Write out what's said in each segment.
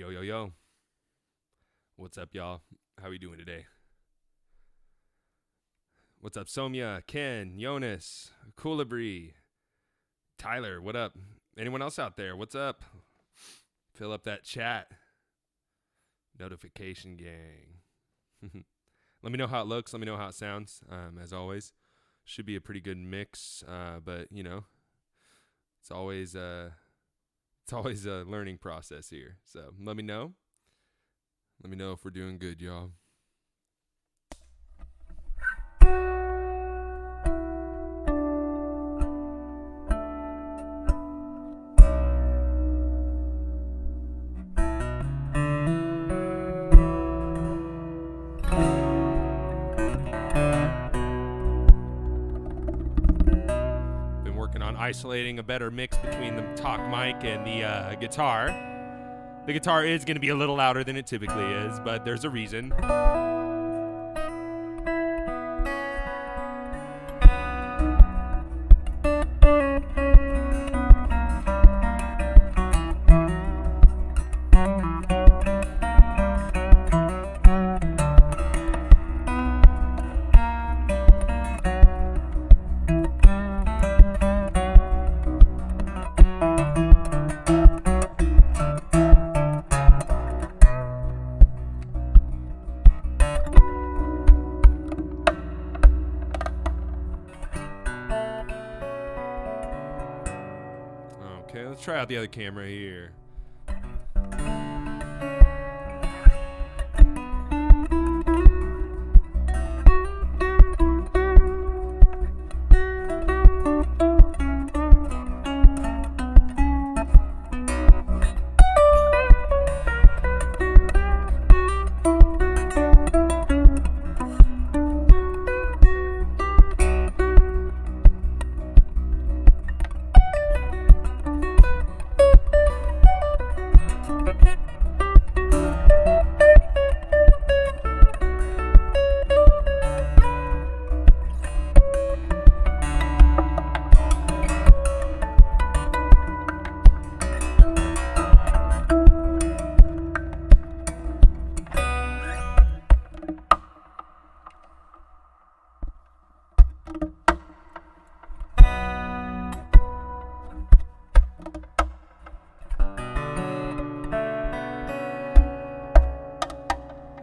Yo, yo, yo. What's up, y'all? How are we doing today? What's up, Somya, Ken, Jonas, Coolabri, Tyler, what up? Anyone else out there? What's up? Fill up that chat. Notification gang. Let me know how it looks. Let me know how it sounds. As always, should be a pretty good mix. But you know, it's always a learning process here. So let me know. Let me know if we're doing good, y'all. Isolating a better mix between the talk mic and the guitar. The guitar is going to be a little louder than it typically is, but there's a reason. Okay, let's try out the other camera here.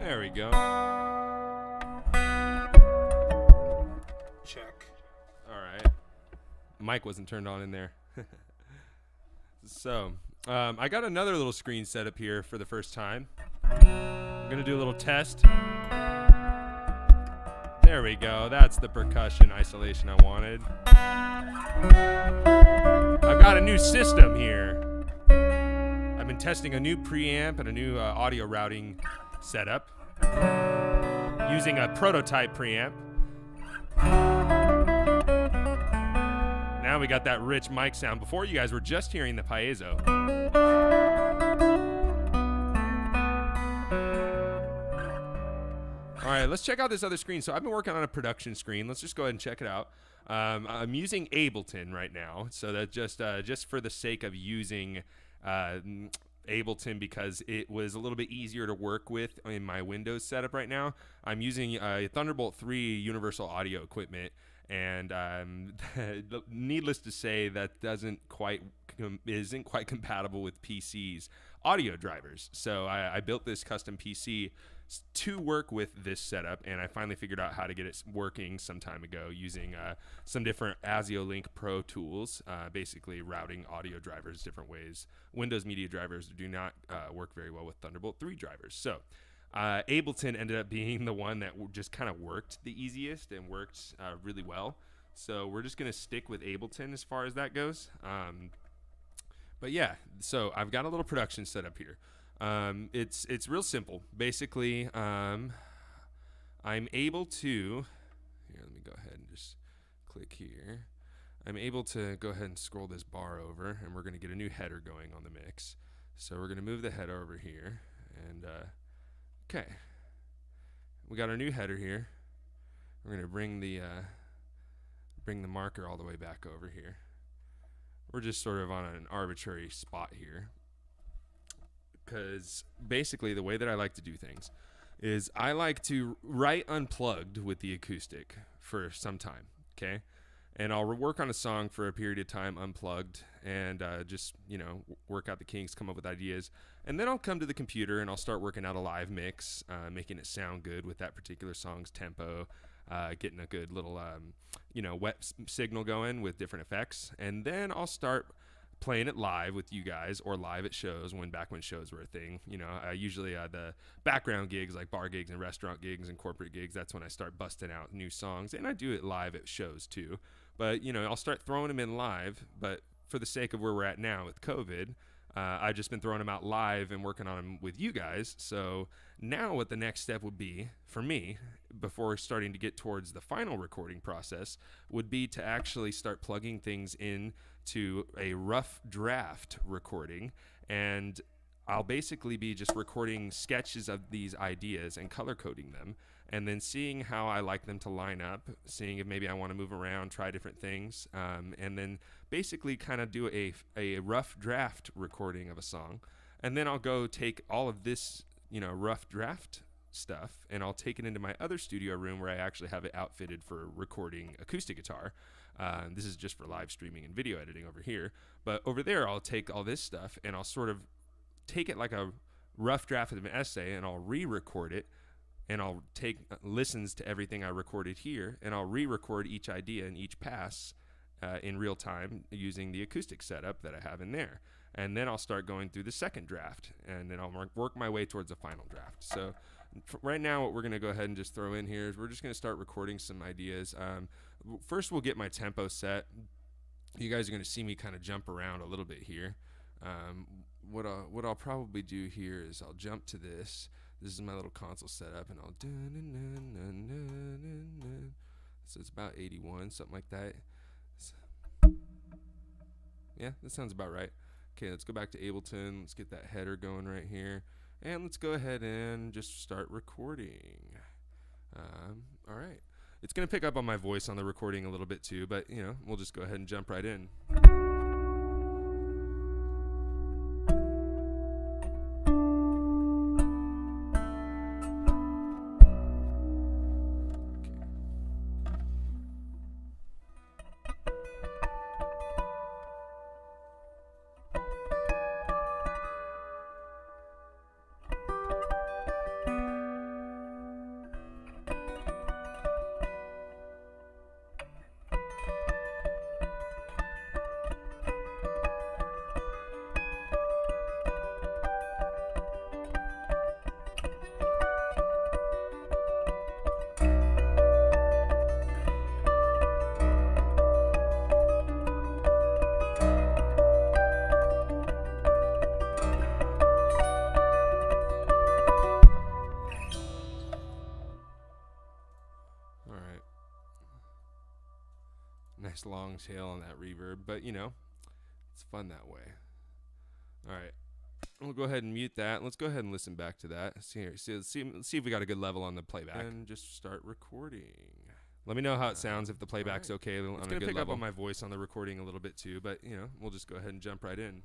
There we go. Check. All right. Mic wasn't turned on in there. So, I got another little screen set up here for the first time. I'm going to do a little test. There we go. That's the percussion isolation I wanted. I've got a new system here. I've been testing a new preamp and a new audio routing setup using a prototype preamp. Now we got that rich mic sound. Before, you guys were just hearing the piezo. All right, let's check out this other screen. So I've been working on a production screen. Let's just go ahead and check it out. I'm using Ableton right now, so that just for the sake of using Ableton, because it was a little bit easier to work with in my Windows setup right now. I'm using Thunderbolt 3 universal audio equipment, and needless to say, that isn't quite compatible with PC's audio drivers. So I built this custom PC to work with this setup, and I finally figured out how to get it working some time ago using some different ASIO Link Pro tools, basically routing audio drivers different ways. Windows media drivers do not work very well with Thunderbolt 3 drivers. So Ableton ended up being the one that just kind of worked the easiest and worked really well. So we're just going to stick with Ableton as far as that goes. But yeah, so I've got a little production set up here. It's real simple. Basically, I'm able to, here, let me go ahead and just click here. I'm able to go ahead and scroll this bar over, and we're going to get a new header going on the mix. So we're going to move the header over here, and okay, we got our new header here. We're going to bring the marker all the way back over here. We're just sort of on an arbitrary spot here. because basically the way that I like to do things is I like to write unplugged with the acoustic for some time, okay? And I'll work on a song for a period of time unplugged and just, work out the kinks, come up with ideas. And then I'll come to the computer and I'll start working out a live mix, making it sound good with that particular song's tempo, getting a good little, wet signal going with different effects. And then I'll start playing it live with you guys or live at shows back when shows were a thing. Usually the background gigs like bar gigs and restaurant gigs and corporate gigs, that's when I start busting out new songs. And I do it live at shows too. But, I'll start throwing them in live. But for the sake of where we're at now with COVID, I've just been throwing them out live and working on them with you guys. So now what the next step would be for me before starting to get towards the final recording process would be to actually start plugging things in to a rough draft recording. And I'll basically be just recording sketches of these ideas and color coding them, and then seeing how I like them to line up, seeing if maybe I want to move around, try different things, and then basically kind of do a rough draft recording of a song. And then I'll go take all of this, rough draft stuff, and I'll take it into my other studio room where I actually have it outfitted for recording acoustic guitar. This is just for live streaming and video editing over here. But over there, I'll take all this stuff and I'll sort of take it like a rough draft of an essay, and I'll re-record it, and I'll take listens to everything I recorded here, and I'll re-record each idea and each pass in real time using the acoustic setup that I have in there. And then I'll start going through the second draft, and then I'll work my way towards the final draft. So right now what we're going to go ahead and just throw in here is we're just going to start recording some ideas. First we'll get my tempo set. You guys are going to see me kind of jump around a little bit here. What I'll probably do here is I'll jump to this. This is my little console setup, and I'll so it's about 81, something like that. Yeah, that sounds about right. Okay, let's go back to Ableton. Let's get that header going right here, and let's go ahead and just start recording. All right, it's gonna pick up on my voice on the recording a little bit too, but we'll just go ahead and jump right in. Nice long tail on that reverb, but it's fun that way. All right, we'll go ahead and mute that. Let's go ahead and listen back to that. See if we got a good level on the playback, and just start recording. Let me know how it sounds if the playback's okay. It's gonna pick up on my voice on the recording a little bit too, but we'll just go ahead and jump right in.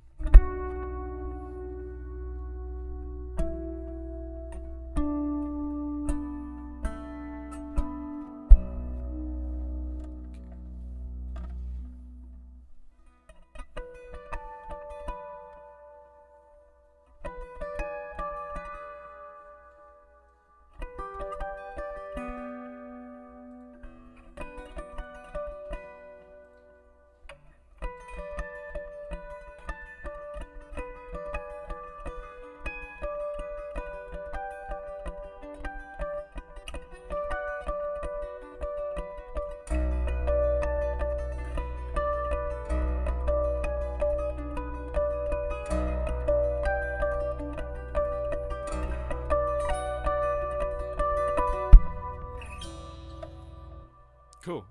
Cool.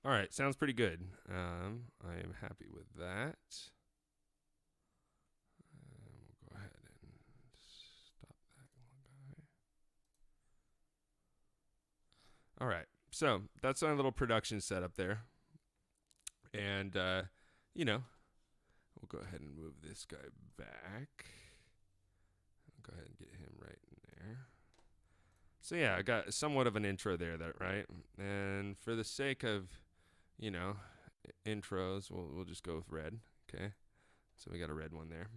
All right, sounds pretty good. I am happy with that. We'll go ahead and stop that little guy. All right, so that's our little production setup there. And, we'll go ahead and move this guy back. Go ahead and get him right in there. So yeah, I got somewhat of an intro there, right? And for the sake of, intros, we'll just go with red. Okay. So we got a red one there.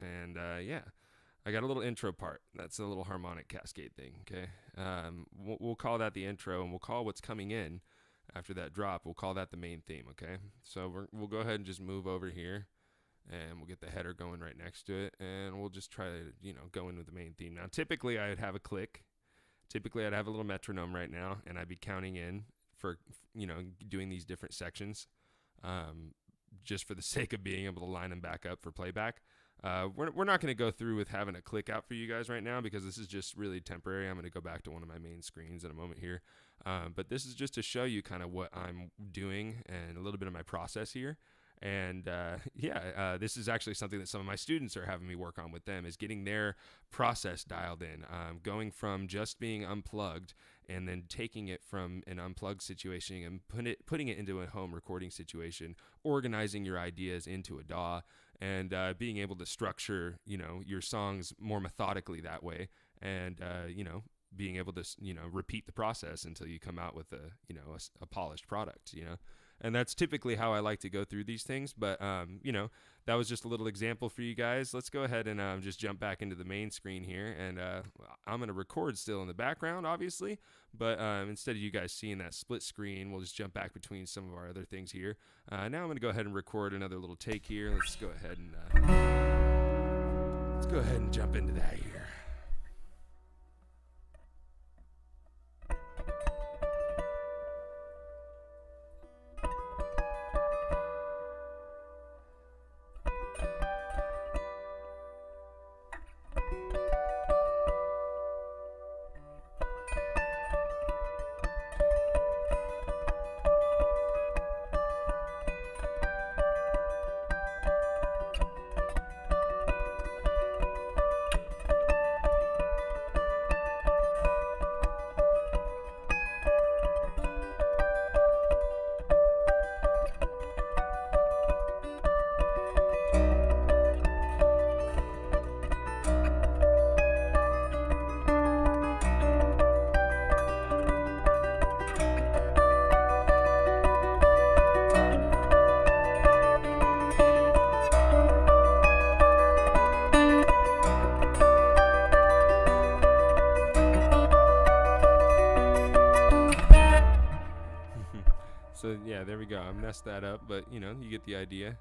And yeah, I got a little intro part. That's a little harmonic cascade thing. Okay. We'll call that the intro, and we'll call what's coming in after that drop. We'll call that the main theme. Okay. So we'll go ahead and just move over here, and we'll get the header going right next to it, and we'll just try to, go in with the main theme. Now, typically I'd have a click. Typically I'd have a little metronome right now, and I'd be counting in for, doing these different sections, just for the sake of being able to line them back up for playback. We're not going to go through with having a click out for you guys right now, because this is just really temporary. I'm going to go back to one of my main screens in a moment here. But this is just to show you kind of what I'm doing and a little bit of my process here. And this is actually something that some of my students are having me work on with them, is getting their process dialed in, going from just being unplugged and then taking it from an unplugged situation and putting it into a home recording situation, organizing your ideas into a DAW, and being able to structure, your songs more methodically that way, and being able to repeat the process until you come out with a polished product, And that's typically how I like to go through these things. But, that was just a little example for you guys. Let's go ahead and just jump back into the main screen here. And I'm going to record still in the background, obviously. But instead of you guys seeing that split screen, we'll just jump back between some of our other things here. Now I'm going to go ahead and record another little take here. Let's go ahead and jump into that here. So yeah, there we go. I messed that up, but you get the idea.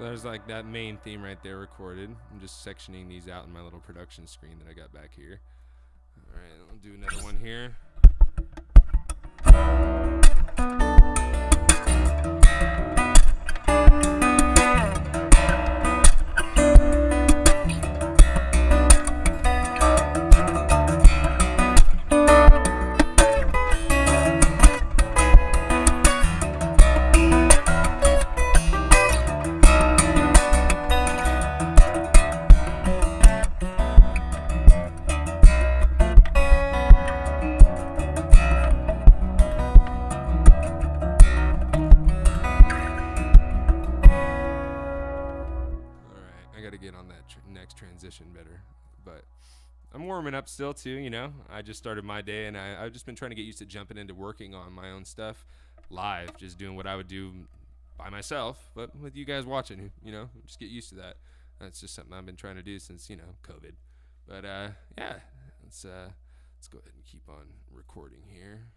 There's like that main theme right there recorded. I'm just sectioning these out in my little production screen that I got back here. All right, I'll do another one here. But I'm warming up still too, you know. I just started my day, and I've just been trying to get used to jumping into working on my own stuff live, just doing what I would do by myself, but with you guys watching, you know, just get used to that. That's just something I've been trying to do since, you know, COVID. But yeah, let's go ahead and keep on recording here.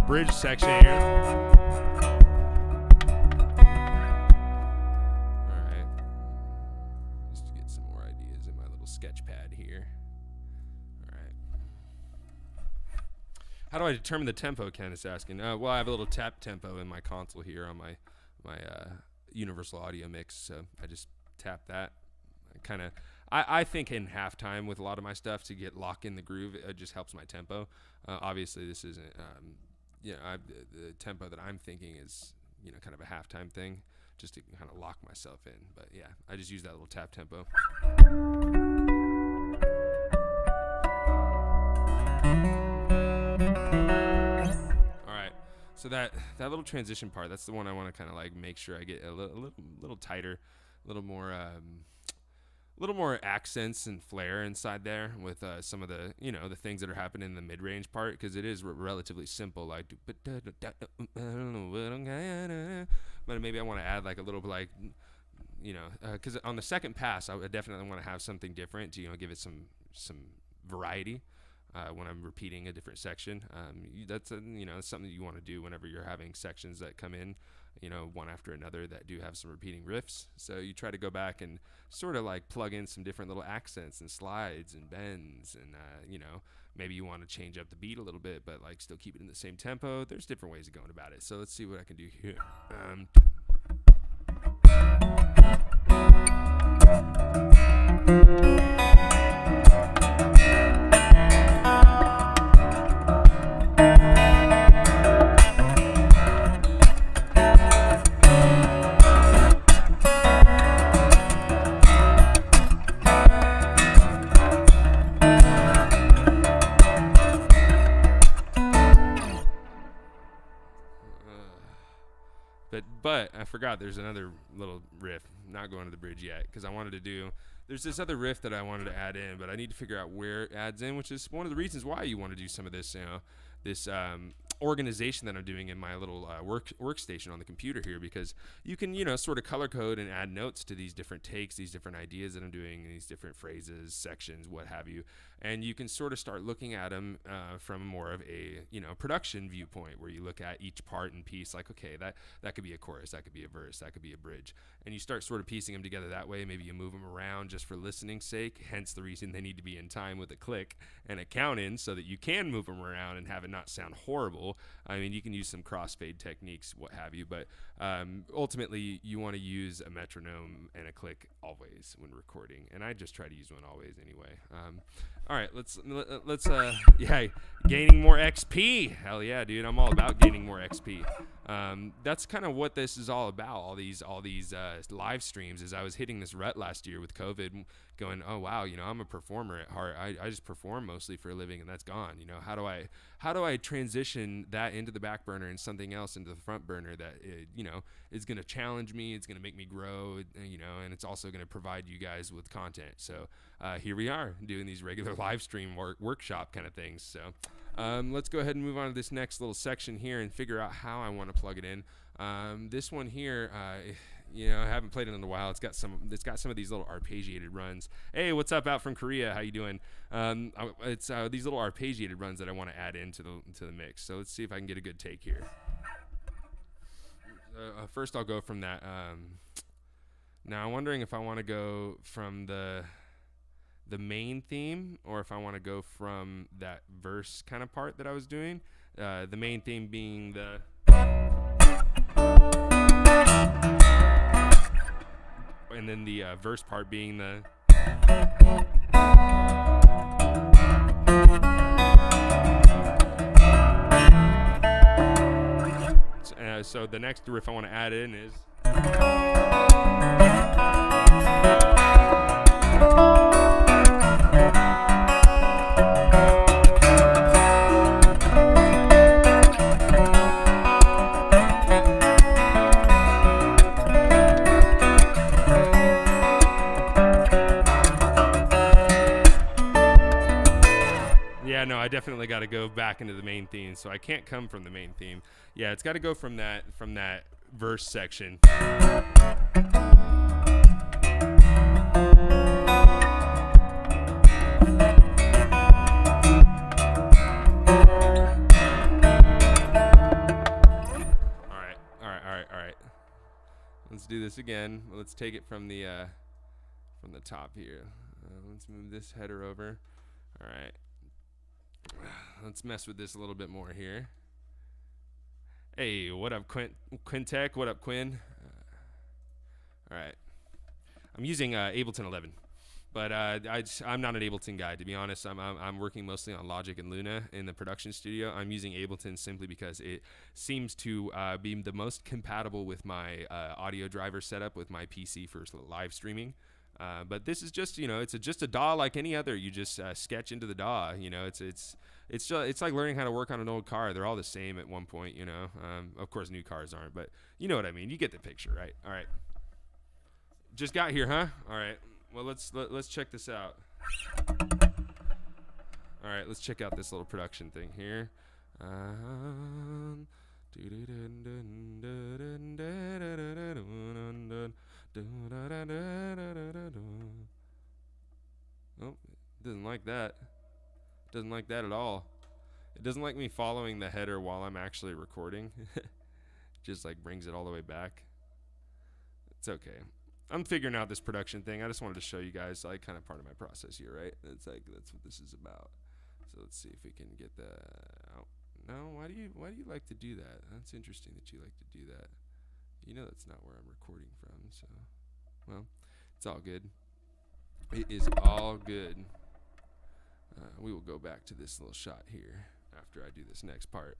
Bridge section here. Alright. Just to get some more ideas in my little sketch pad here. Alright. How do I determine the tempo, Ken is asking? Well, I have a little tap tempo in my console here on my universal audio mix, so I just tap that. I think in halftime with a lot of my stuff to get locked in the groove, it just helps my tempo. Obviously, this isn't... the tempo that I'm thinking is, you know, kind of a halftime thing, just to kind of lock myself in. But yeah, I just use that little tap tempo. All right, so that little transition part, that's the one I want to kind of like make sure I get a little tighter, a little more accents and flair inside there with some of the, you know, the things that are happening in the mid-range part, because it is relatively simple, like, but maybe I want to add like a little bit, like, you know, because on the second pass I would definitely want to have something different to, you know, give it some variety when I'm repeating a different section. That's you know, it's something you want to do whenever you're having sections that come in, you know, one after another that do have some repeating riffs. So you try to go back and sort of like plug in some different little accents and slides and bends, and you know, maybe you want to change up the beat a little bit, but like still keep it in the same tempo. There's different ways of going about it. So let's see what I can do here. But I forgot there's another little riff. Not going to the bridge yet, because I wanted to do... There's this other riff that I wanted to add in, but I need to figure out where it adds in, which is one of the reasons why you want to do some of this, you know, this organization that I'm doing in my little workstation on the computer here, because you can, you know, sort of color code and add notes to these different takes, these different ideas that I'm doing, these different phrases, sections, what have you, and you can sort of start looking at them from more of a, you know, production viewpoint, where you look at each part and piece, like, okay, that could be a chorus, that could be a verse, that could be a bridge, and you start sort of piecing them together that way. Maybe you move them around just for listening's sake, hence the reason they need to be in time with a click and a count in, so that you can move them around and have it not sound horrible. useful. I mean, you can use some crossfade techniques, what have you, but ultimately you want to use a metronome and a click always when recording, and I just try to use one always anyway. All right, let's yeah, gaining more XP. Hell yeah, dude, I'm all about gaining more XP. That's kind of what this is all about. All these live streams. Is I was hitting this rut last year with COVID, going, oh wow, you know, I'm a performer at heart. I just perform mostly for a living, and that's gone. You know, how do I transition that into the back burner and something else into the front burner that you know, is going to challenge me, it's going to make me grow, you know, and it's also going to provide you guys with content. So here we are doing these regular live stream workshop kind of things. So let's go ahead and move on to this next little section here and figure out how I want to plug it in. This one here, you know, I haven't played it in a while. It's got some of these little arpeggiated runs. Hey, what's up out from Korea? How you doing? It's these little arpeggiated runs that I want to add into the mix. So let's see if I can get a good take here. First, I'll go from that. Now I'm wondering if I want to go from the main theme, or if I want to go from that verse kind of part that I was doing. The main theme being the, and then the verse part being the. So the next riff I want to add in is. Yeah, no, I definitely got to go back into the main theme, so I can't come from the main theme. Yeah, it's got to go from that verse section. All right. Let's do this again. Let's take it from the top here. Let's move this header over. All right. Let's mess with this a little bit more here. Hey, what up, Quintech? What up, Quinn? All right. I'm using Ableton 11, but I'm not an Ableton guy, to be honest. I'm working mostly on Logic and Luna in the production studio. I'm using Ableton simply because it seems to be the most compatible with my audio driver setup with my PC for live streaming. But this is just, you know, it's just a DAW like any other. You just sketch into the DAW. You know, it's like learning how to work on an old car. They're all the same at one point. You know, of course, new cars aren't, but you know what I mean. You get the picture, right? All right. Just got here, huh? All right. Well, let's check this out. All right, let's check out this little production thing here. Oh, it doesn't like that. Doesn't like that at all. It doesn't like me following the header while I'm actually recording. Just like brings it all the way back. It's okay. I'm figuring out this production thing. I just wanted to show you guys like kind of part of my process here, right? It's like that's what this is about. So let's see if we can get that out. No, why do you like to do that? That's interesting that you like to do that. You know that's not where I'm recording from, so well, it's all good. It is all good. We will go back to this little shot here after I do this next part.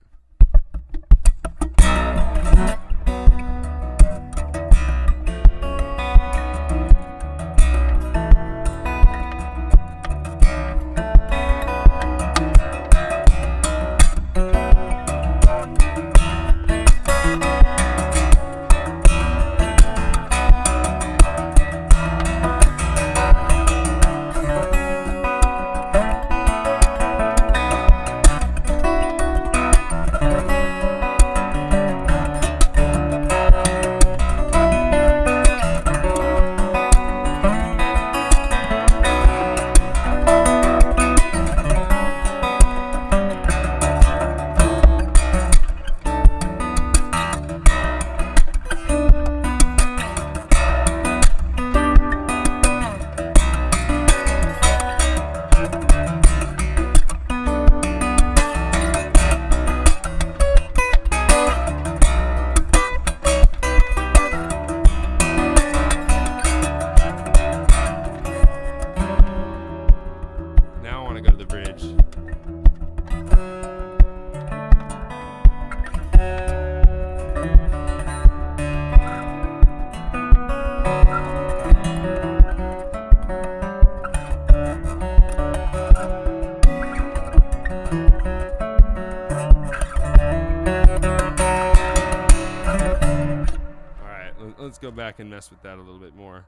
go back and mess with that a little bit more.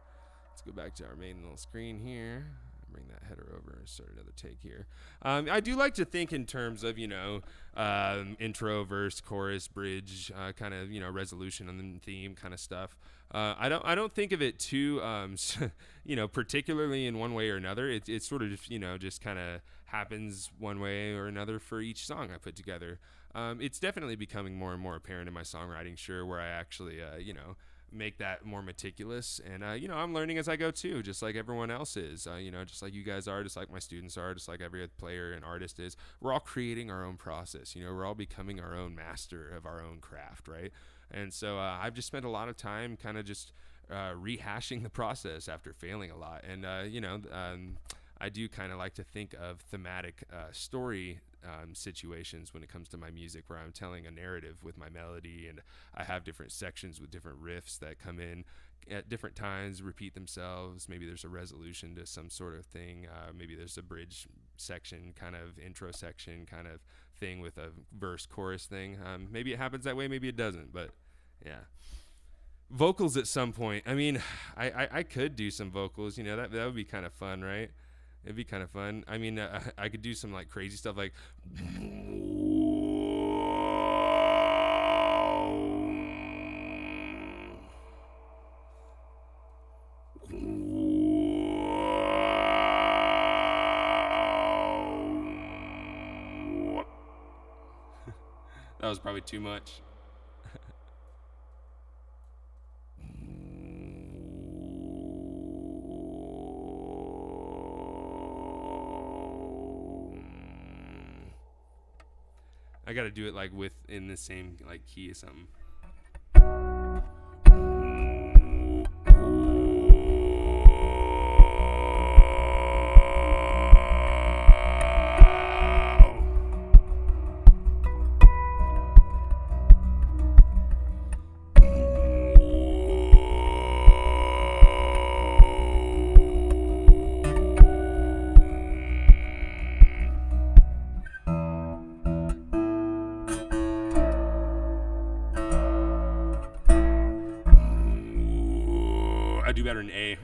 Let's go back to our main little screen here. Bring that header over and start another take here. I do like to think in terms of, intro, verse, chorus, bridge, kind of, resolution and then theme kind of stuff. I don't think of it too, particularly in one way or another. It's sort of, just kind of happens one way or another for each song I put together. It's definitely becoming more and more apparent in my songwriting, where I actually, make that more meticulous. And, I'm learning as I go too, just like everyone else is, just like you guys are, just like my students are, just like every other player and artist is. We're all creating our own process. We're all becoming our own master of our own craft, right? And so I've just spent a lot of time kind of just rehashing the process after failing a lot. And, I do kind of like to think of thematic story situations when it comes to my music, where I'm telling a narrative with my melody, and I have different sections with different riffs that come in at different times, repeat themselves. Maybe there's a resolution to some sort of thing. Maybe there's a bridge section, kind of intro section kind of thing with a verse chorus thing. Maybe it happens that way, maybe it doesn't, but yeah. Vocals at some point. I mean, I could do some vocals, that would be kind of fun, right? It'd be kind of fun. I mean, I could do some like crazy stuff like. That was probably too much. I gotta do it like in the same like key or something. I do better in A.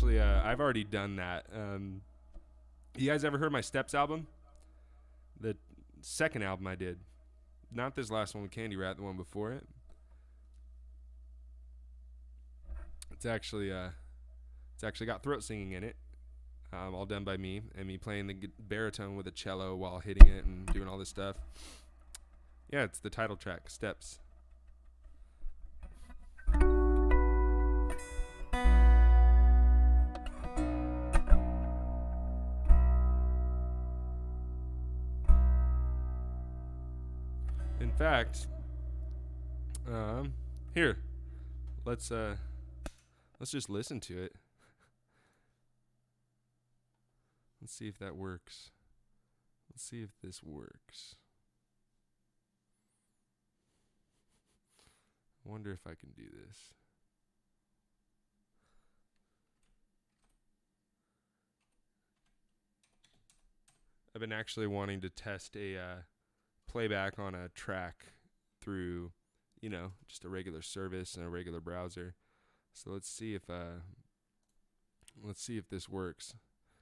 Yeah, I've already done that. You guys ever heard my Steps album? The second album I did. Not this last one with Candy Rat, the one before it. It's actually got throat singing in it, all done by me, and me playing the baritone with a cello while hitting it and doing all this stuff. Yeah, it's the title track, Steps. In fact, here, let's just listen to it. Let's see if that works. Let's see if this works. I wonder if I can do this. I've been actually wanting to test a playback on a track through, just a regular service and a regular browser. So let's see if this works.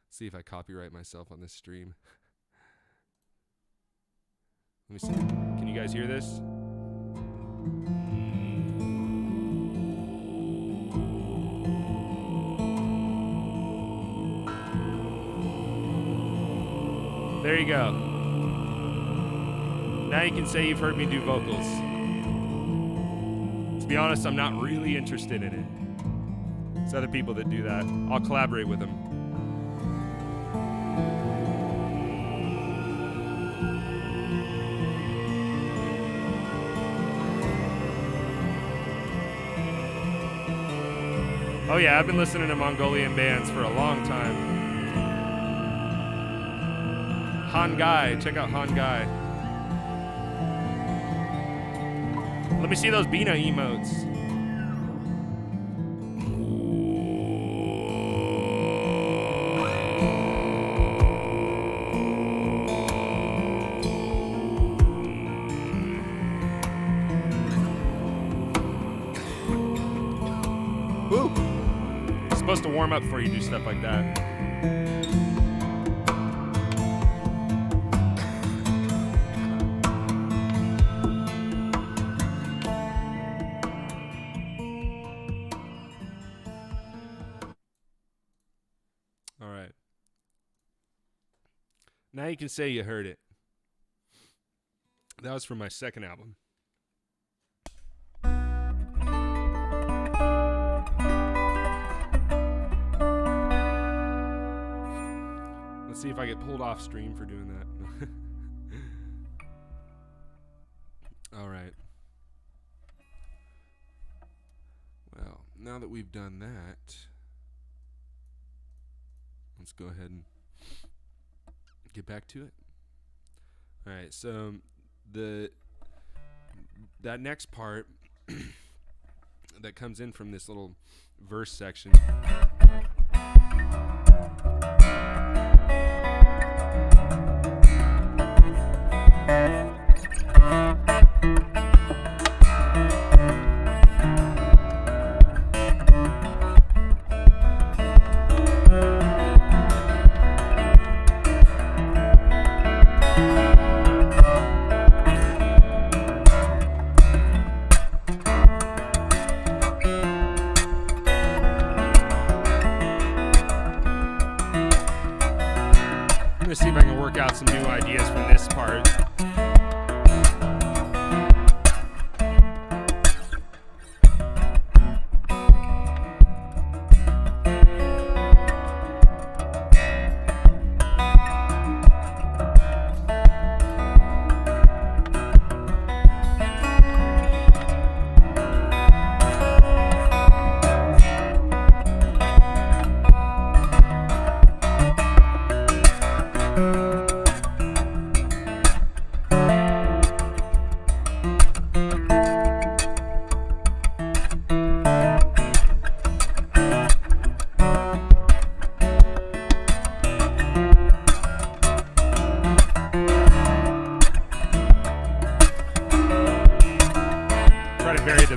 See if I copyright myself on this stream. Let me see. Can you guys hear this? There you go. Now you can say you've heard me do vocals. To be honest, I'm not really interested in it. It's other people that do that. I'll collaborate with them. Oh yeah, I've been listening to Mongolian bands for a long time. Han Guy, check out Han Guy. me see those Bina emotes. Woo! It's supposed to warm up before you do stuff like that. All right. Now you can say you heard it. That was from my second album. Let's see if I get pulled off stream for doing that. All right. Well, now that we've done that, let's go ahead and get back to it. All right, so that next part that comes in from this little verse section. See if I can work out some new ideas from this part.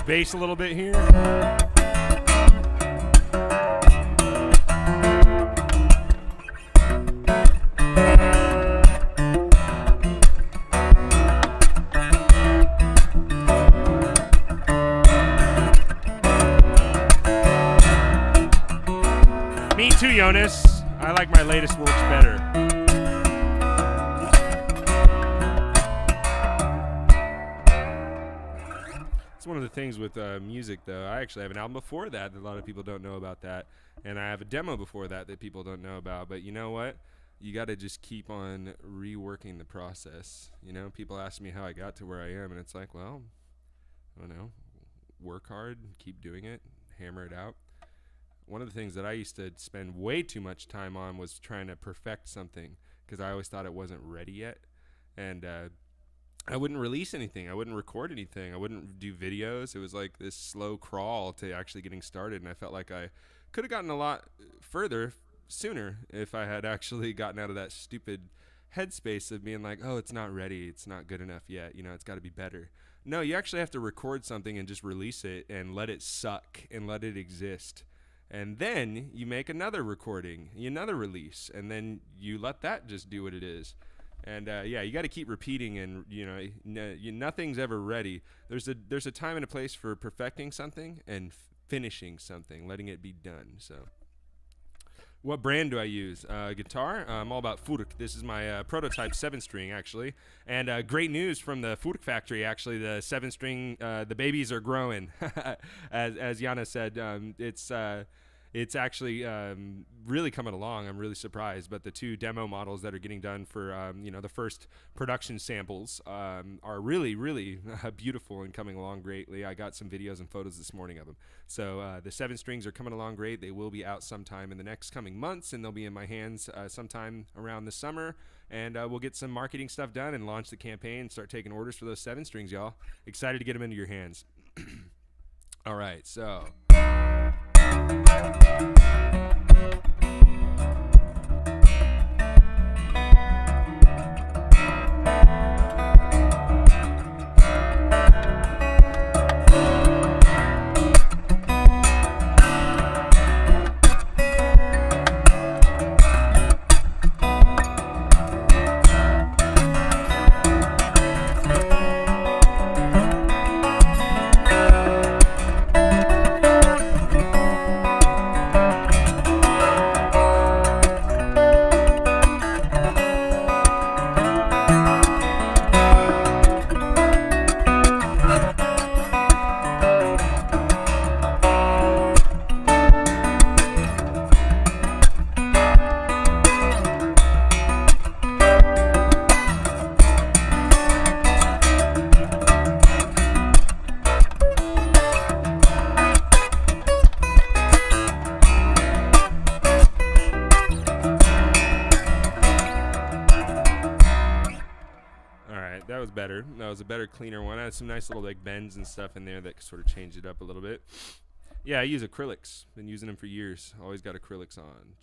Bass a little bit here. Me too, Jonas. I like my latest works better. One of the things with music, though, I actually have an album before that a lot of people don't know about that, and I have a demo before that people don't know about. But you know what? You got to just keep on reworking the process. You know, people ask me how I got to where I am, and it's like, well, I don't know, work hard, keep doing it, hammer it out. One of the things that I used to spend way too much time on was trying to perfect something because I always thought it wasn't ready yet, and I wouldn't release anything. I wouldn't record anything. I wouldn't do videos. It was like this slow crawl to actually getting started, and I felt like I could have gotten a lot further sooner if I had actually gotten out of that stupid headspace of being like, oh, it's not ready. It's not good enough yet. You know, it's got to be better. No, you actually have to record something and just release it and let it suck and let it exist. And then you make another recording, another release, and then you let that just do what it is. And yeah, you got to keep repeating, and you know, nothing's ever ready. There's a time and a place for perfecting something and finishing something, letting it be done. So, what brand do I use? Guitar. I'm all about Furk. This is my prototype 7-string, actually. And great news from the Furk factory. Actually, the 7-string, the babies are growing. as Yana said, it's actually really coming along. I'm really surprised. But the 2 demo models that are getting done for the first production samples are really, really beautiful and coming along greatly. I got some videos and photos this morning of them. So the 7 strings are coming along great. They will be out sometime in the next coming months, and they'll be in my hands sometime around the summer. And we'll get some marketing stuff done and launch the campaign and start taking orders for those 7 strings, y'all. Excited to get them into your hands. All right, so. That was better. That was a better, cleaner one. I had some nice little like bends and stuff in there that sort of changed it up a little bit. Yeah, I use acrylics. Been using them for years. Always got acrylics on.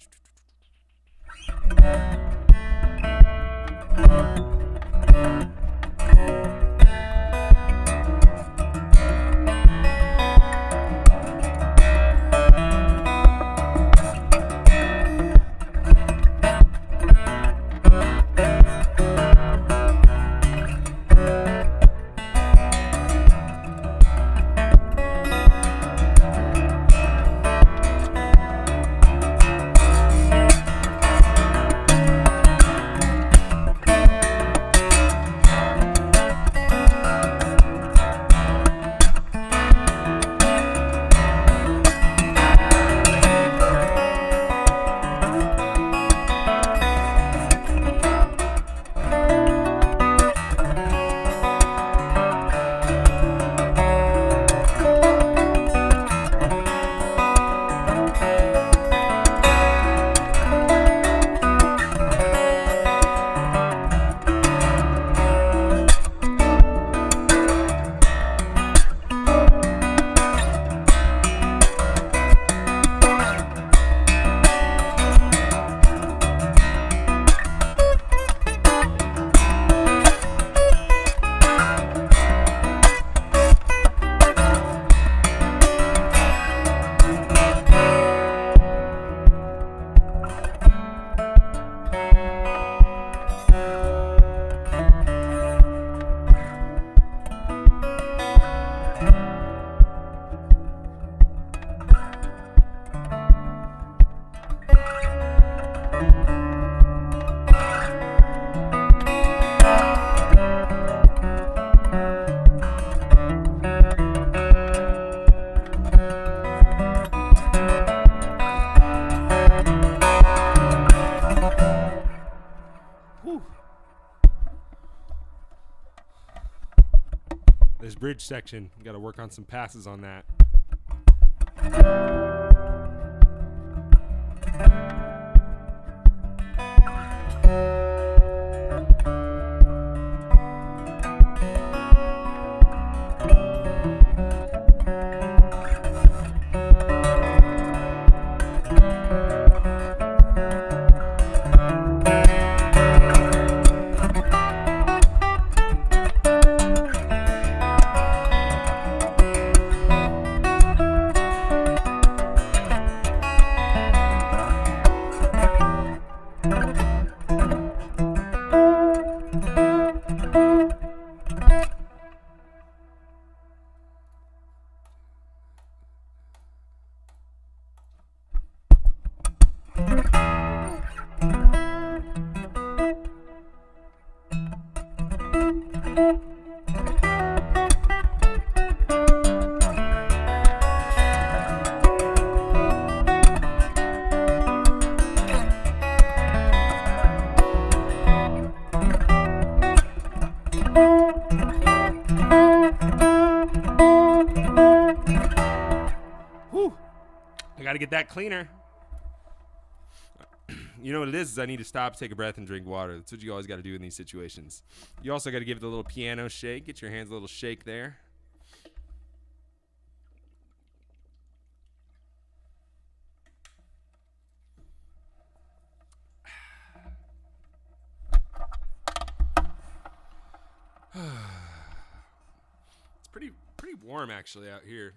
This bridge section, got to work on some passes on that. back cleaner. You know what it is I need to stop, take a breath, and drink water. That's what you always got to do in these situations. You also got to give it a little piano shake. Get your hands a little shake there. It's pretty warm actually out here.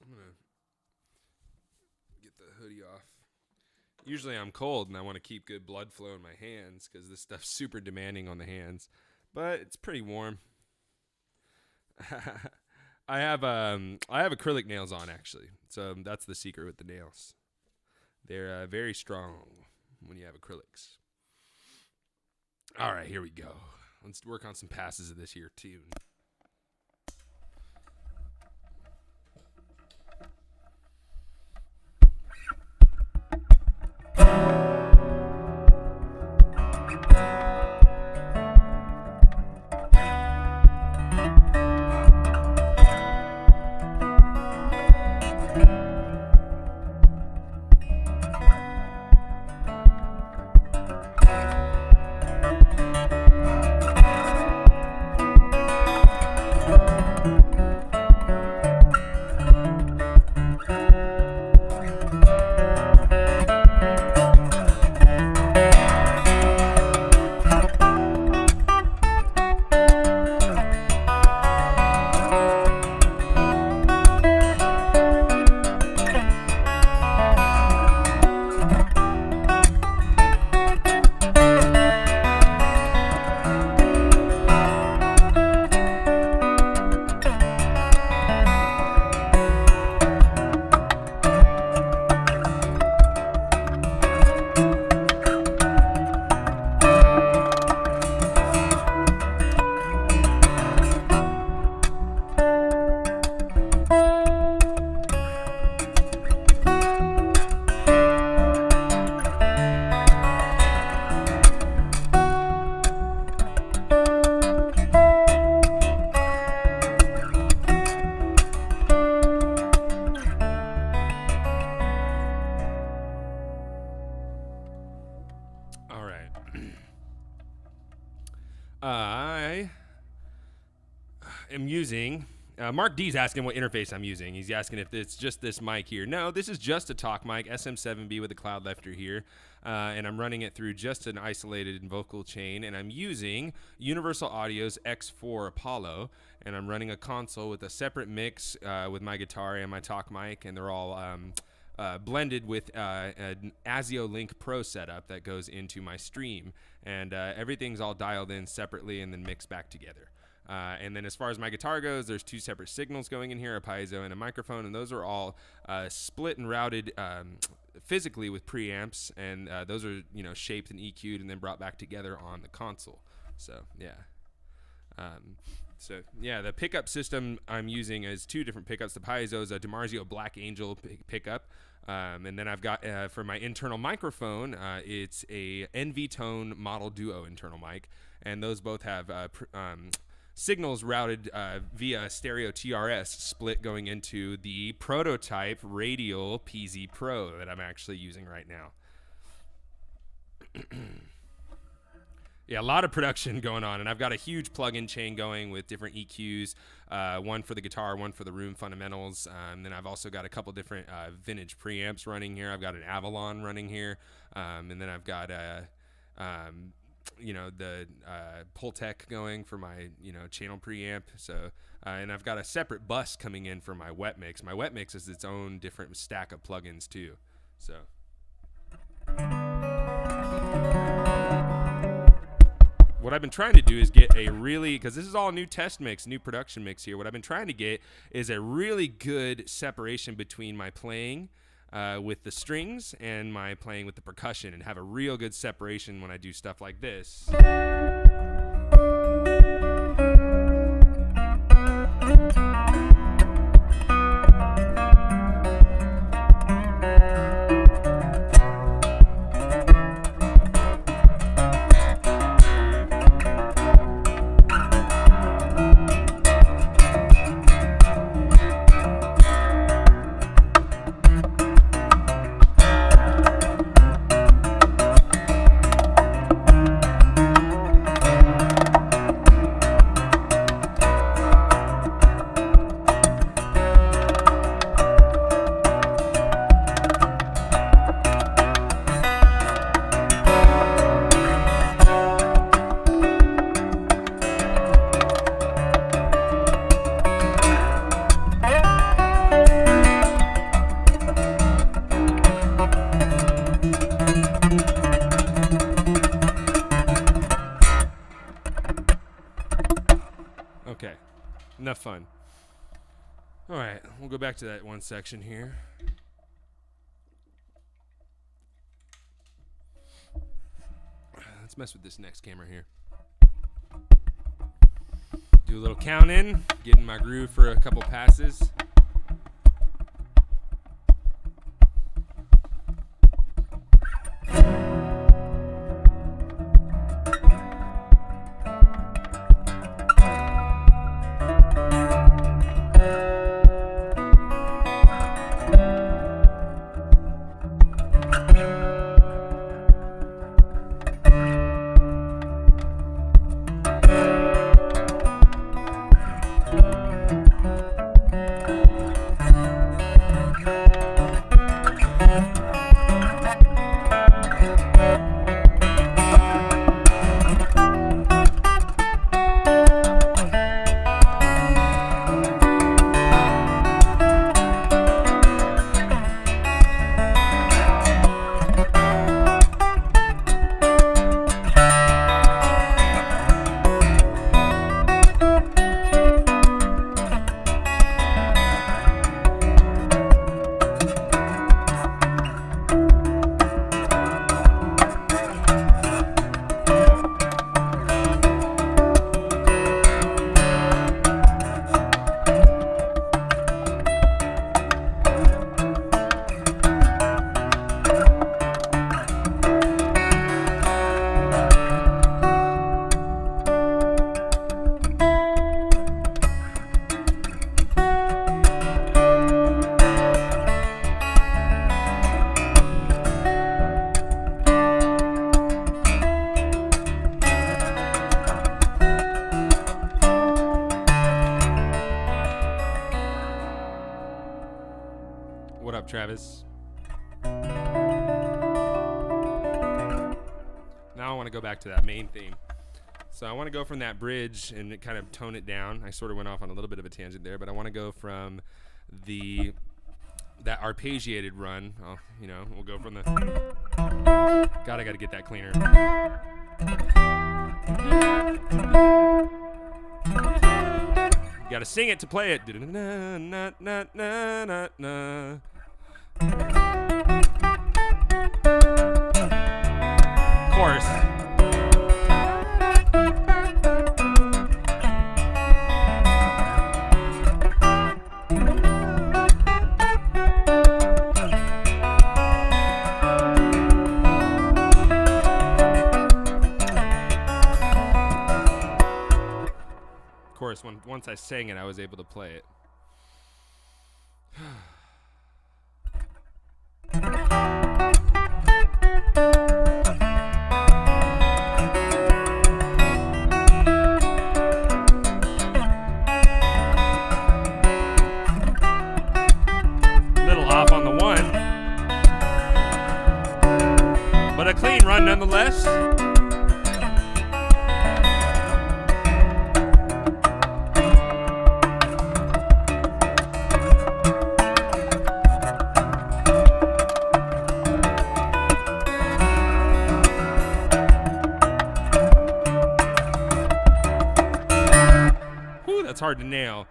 I'm gonna get the hoodie off. Usually I'm cold and I want to keep good blood flow in my hands because this stuff's super demanding on the hands, but it's pretty warm. I have acrylic nails on actually, so that's the secret with the nails. They're very strong when you have acrylics. All right, here we go. Let's work on some passes of this here tune. I am using, Mark D's asking what interface I'm using. He's asking if it's just this mic here. No, this is just a talk mic, SM7B with a cloud lifter here. And I'm running it through just an isolated vocal chain. And I'm using Universal Audio's X4 Apollo. And I'm running a console with a separate mix with my guitar and my talk mic. And they're all blended with an ASIO Link Pro setup that goes into my stream. And everything's all dialed in separately and then mixed back together. And then as far as my guitar goes, there's two separate signals going in here, a piezo and a microphone, and those are all split and routed physically with preamps, and those are, you know, shaped and EQ'd and then brought back together on the console. So yeah. The pickup system I'm using is two different pickups. The piezo is a DiMarzio Black Angel pickup. And then I've got, for my internal microphone, it's a NV-Tone Model Duo internal mic. And those both have signals routed via stereo TRS split going into the prototype Radial PZ Pro that I'm actually using right now. Yeah, a lot of production going on, and I've got a huge plug-in chain going with different EQs, one for the guitar, one for the room fundamentals. Then I've also got a couple different vintage preamps running here. I've got an Avalon running here, and then I've got the Pultec going for my channel preamp. So and I've got a separate bus coming in for my wet mix. My wet mix is its own different stack of plugins too. So. What I've been trying to do is get a really, because this is all new test mix, new production mix here. What I've been trying to get is a really good separation between my playing with the strings and my playing with the percussion, and have a real good separation when I do stuff like this. fun. All right, we'll go back to that one section here. Let's mess with this next camera here. Do a little count in, get in my groove for a couple passes. What up, Travis? Now I want to go back to that main theme. So I want to go from that bridge and kind of tone it down. I sort of went off on a little bit of a tangent there, but I want to go from that arpeggiated run. Oh, you know, we'll go from the. God, I got to get that cleaner. You got to sing it to play it. Chorus. Chorus. Once I sang it, I was able to play it. But a clean run nonetheless. Whew, that's hard to nail.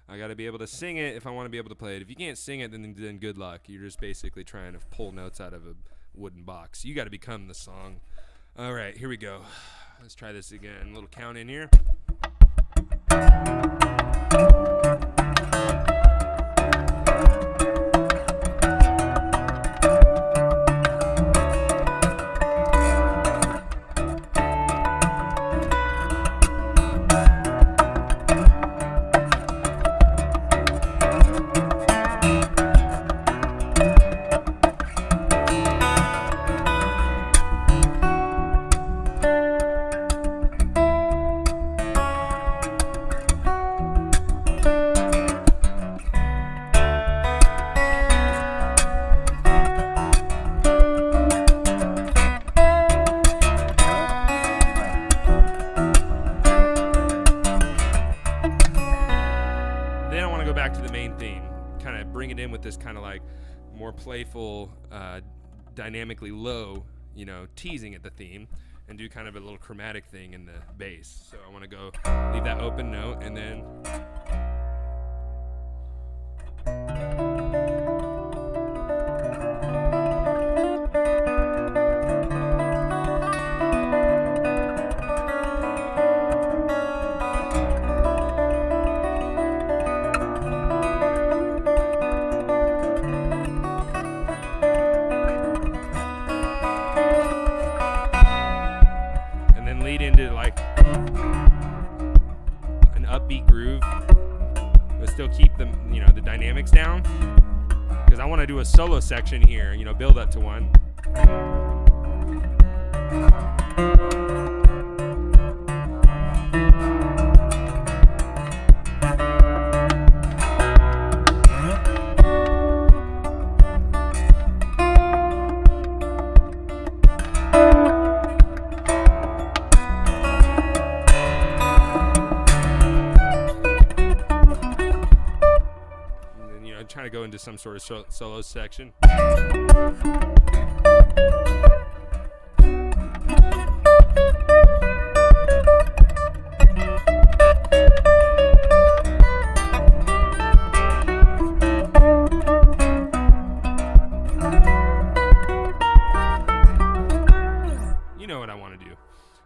I gotta be able to sing it if I want to be able to play it. If you can't sing it, then good luck. You're just basically trying to pull notes out of a wooden box. You gotta become the song. All right, here we go. Let's try this again. A little count in here. it in with this kind of like more playful, dynamically low, teasing at the theme, and do kind of a little chromatic thing in the bass. So I want to go leave that open note, and then lead into like an upbeat groove, but still keep the the dynamics down, because I want to do a solo section here, build up to one. Trying to go into some sort of solo section. You know what I want to do,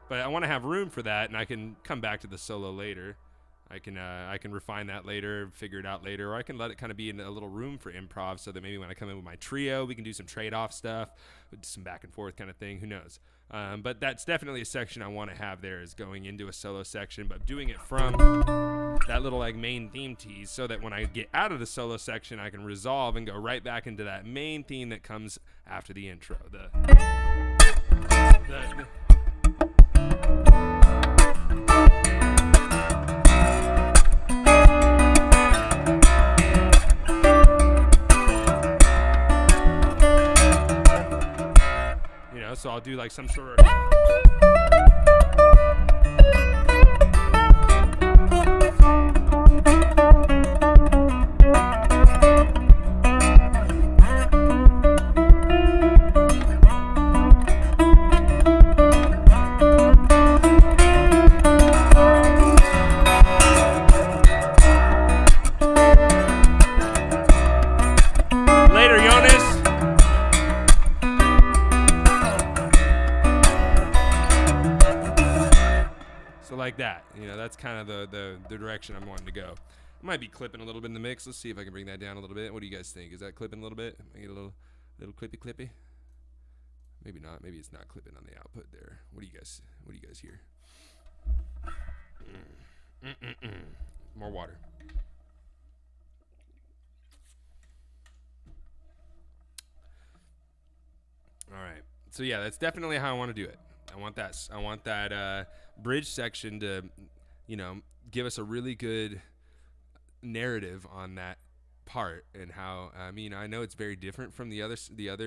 but I want to have room for that, and I can come back to the solo later. I can refine that later, figure it out later, or I can let it kind of be in a little room for improv, so that maybe when I come in with my trio, we can do some trade-off stuff, some back and forth kind of thing. Who knows? But that's definitely a section I want to have there, is going into a solo section, but doing it from that little like main theme tease, so that when I get out of the solo section, I can resolve and go right back into that main theme that comes after the intro. So I'll do like some sort of like that. That's kind of the direction I'm wanting to go. I might be clipping a little bit in the mix. Let's see if I can bring that down a little bit. What do you guys think? Is that clipping a little bit? Make it a little clippy? Maybe not. Maybe it's not clipping on the output there. What do you guys hear? More water. All right. So yeah, that's definitely how I want to do it. I want that bridge section to, give us a really good narrative on that part, and how I know it's very different from the other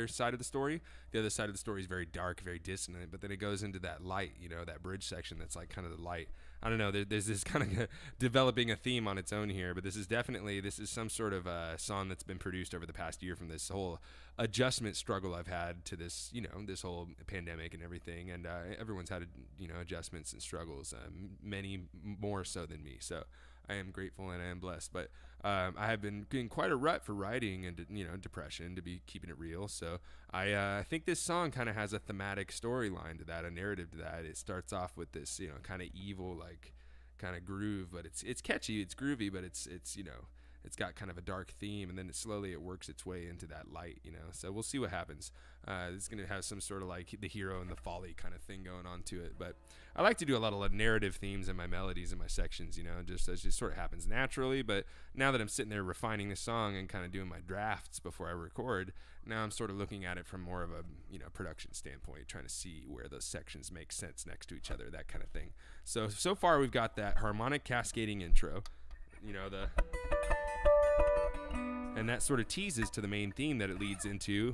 side of the story. The other side of the story is very dark, very dissonant, but then it goes into that light, that bridge section that's like kind of the light. I don't know, there's this kind of developing a theme on its own here, but this is some sort of song that's been produced over the past year from this whole adjustment struggle I've had to this, this whole pandemic and everything, and everyone's had, adjustments and struggles, many more so than me, so I am grateful and I am blessed, but I have been getting quite a rut for writing and, depression, to be keeping it real. So I think this song kind of has a thematic storyline to that, a narrative to that. It starts off with this, kind of evil, like kind of groove, but it's catchy, it's groovy, but it's it's got kind of a dark theme, and then it works its way into that light, So we'll see what happens. It's going to have some sort of like the hero and the folly kind of thing going on to it. But I like to do a lot of narrative themes in my melodies and my sections, just as it sort of happens naturally. But now that I'm sitting there refining the song and kind of doing my drafts before I record, now I'm sort of looking at it from more of a, production standpoint, trying to see where those sections make sense next to each other, that kind of thing. So far we've got that harmonic cascading intro, and that sort of teases to the main theme that it leads into.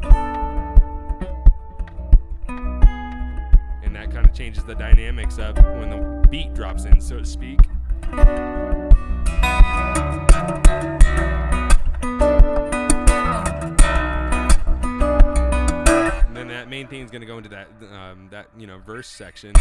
And that kind of changes the dynamics up when the beat drops in, so to speak. main theme is going to go into that verse section.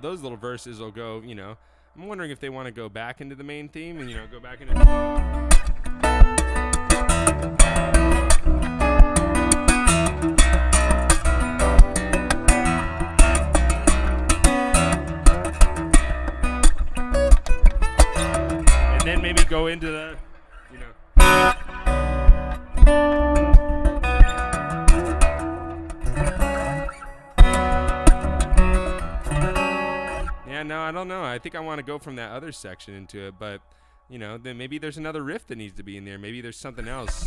Those little verses will go, I'm wondering if they want to go back into the main theme and, go back into... And then maybe go into the, No, I don't know. I think I want to go from that other section into it, but, then maybe there's another riff that needs to be in there. Maybe there's something else.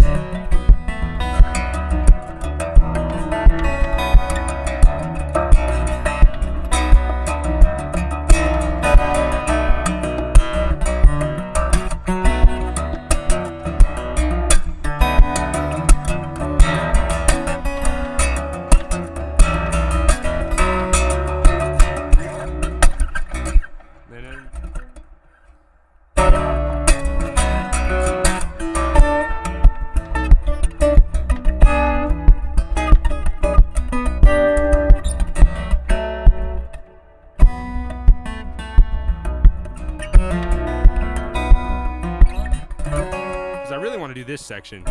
This section.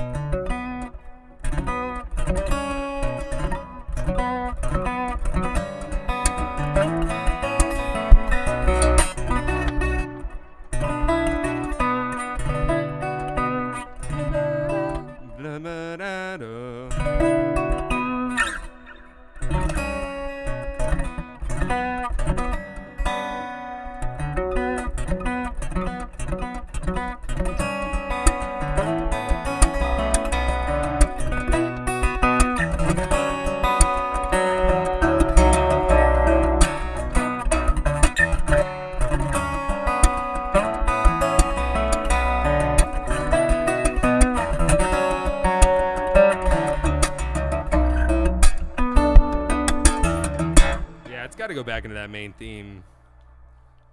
Got to go back into that main theme.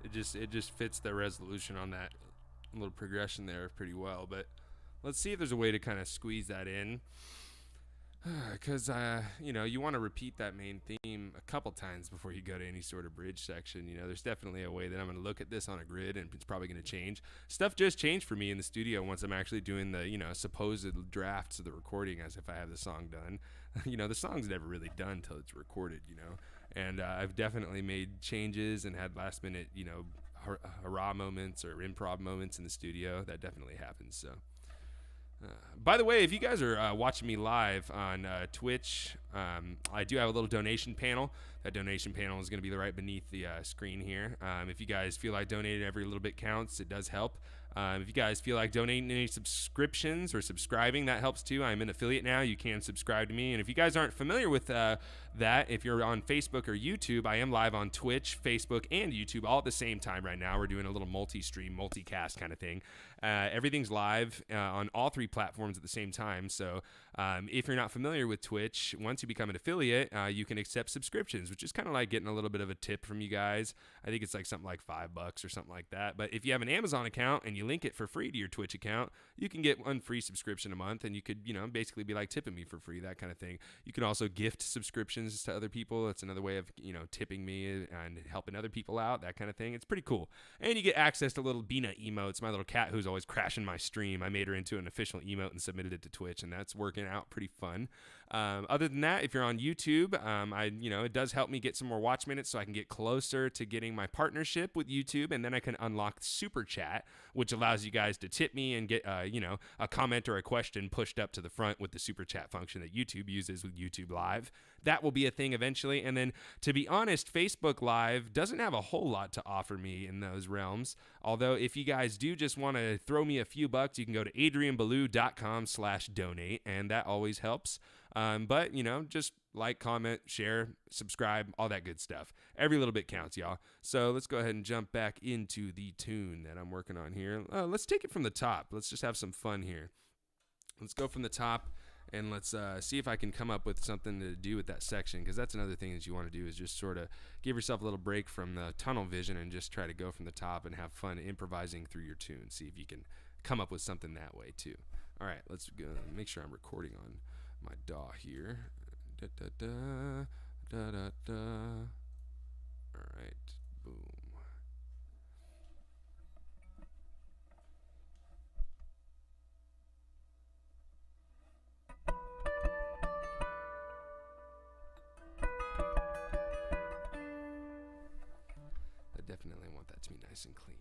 It just fits the resolution on that little progression there pretty well. But let's see if there's a way to kind of squeeze that in, because you want to repeat that main theme a couple times before you go to any sort of bridge section. There's definitely a way that I'm going to look at this on a grid, and it's probably going to change. Stuff just changed for me in the studio once I'm actually doing the supposed drafts of the recording, as if I have the song done. The song's never really done till it's recorded. And I've definitely made changes and had last minute, hurrah moments or improv moments in the studio. That definitely happens. So, by the way, if you guys are watching me live on Twitch, I do have a little donation panel. That donation panel is going to be right beneath the screen here. If you guys feel like donating, every little bit counts. It does help. If you guys feel like donating any subscriptions or subscribing, that helps too. I'm an affiliate now. You can subscribe to me. And if you guys aren't familiar with that, if you're on Facebook or YouTube, I am live on Twitch, Facebook, and YouTube all at the same time right now. We're doing a little multi-stream, multicast kind of thing. Everything's live on all three platforms at the same time. So if you're not familiar with Twitch, once you become an affiliate, you can accept subscriptions, which is kind of like getting a little bit of a tip from you guys. I think it's like something like $5 or something like that. But if you have an Amazon account and you link it for free to your Twitch account, you can get one free subscription a month, and you could, basically be like tipping me for free, that kind of thing. You can also gift subscriptions to other people. That's another way of, tipping me and helping other people out, that kind of thing. It's pretty cool. And you get access to little Bina emotes, my little cat who's always crashing my stream. I made her into an official emote and submitted it to Twitch, and that's working out pretty fun. Other than that, if you're on YouTube, it does help me get some more watch minutes so I can get closer to getting my partnership with YouTube, and then I can unlock Super Chat, which allows you guys to tip me and get, a comment or a question pushed up to the front with the Super Chat function that YouTube uses with YouTube Live. that will be a thing eventually. And then, to be honest, Facebook Live doesn't have a whole lot to offer me in those realms. Although, if you guys do just want to throw me a few bucks, you can go to adrianballou.com/donate, and that always helps. But, just like, comment, share, subscribe, all that good stuff. Every little bit counts, y'all. So let's go ahead and jump back into the tune that I'm working on here. Let's take it from the top. Let's just have some fun here. Let's go from the top, and let's see if I can come up with something to do with that section, because that's another thing that you want to do, is just sort of give yourself a little break from the tunnel vision and just try to go from the top and have fun improvising through your tune. See if you can come up with something that way too. All right, let's go make sure I'm recording on my DAW here. Da, da, da, da, da, da. All right, boom. I definitely want that to be nice and clean.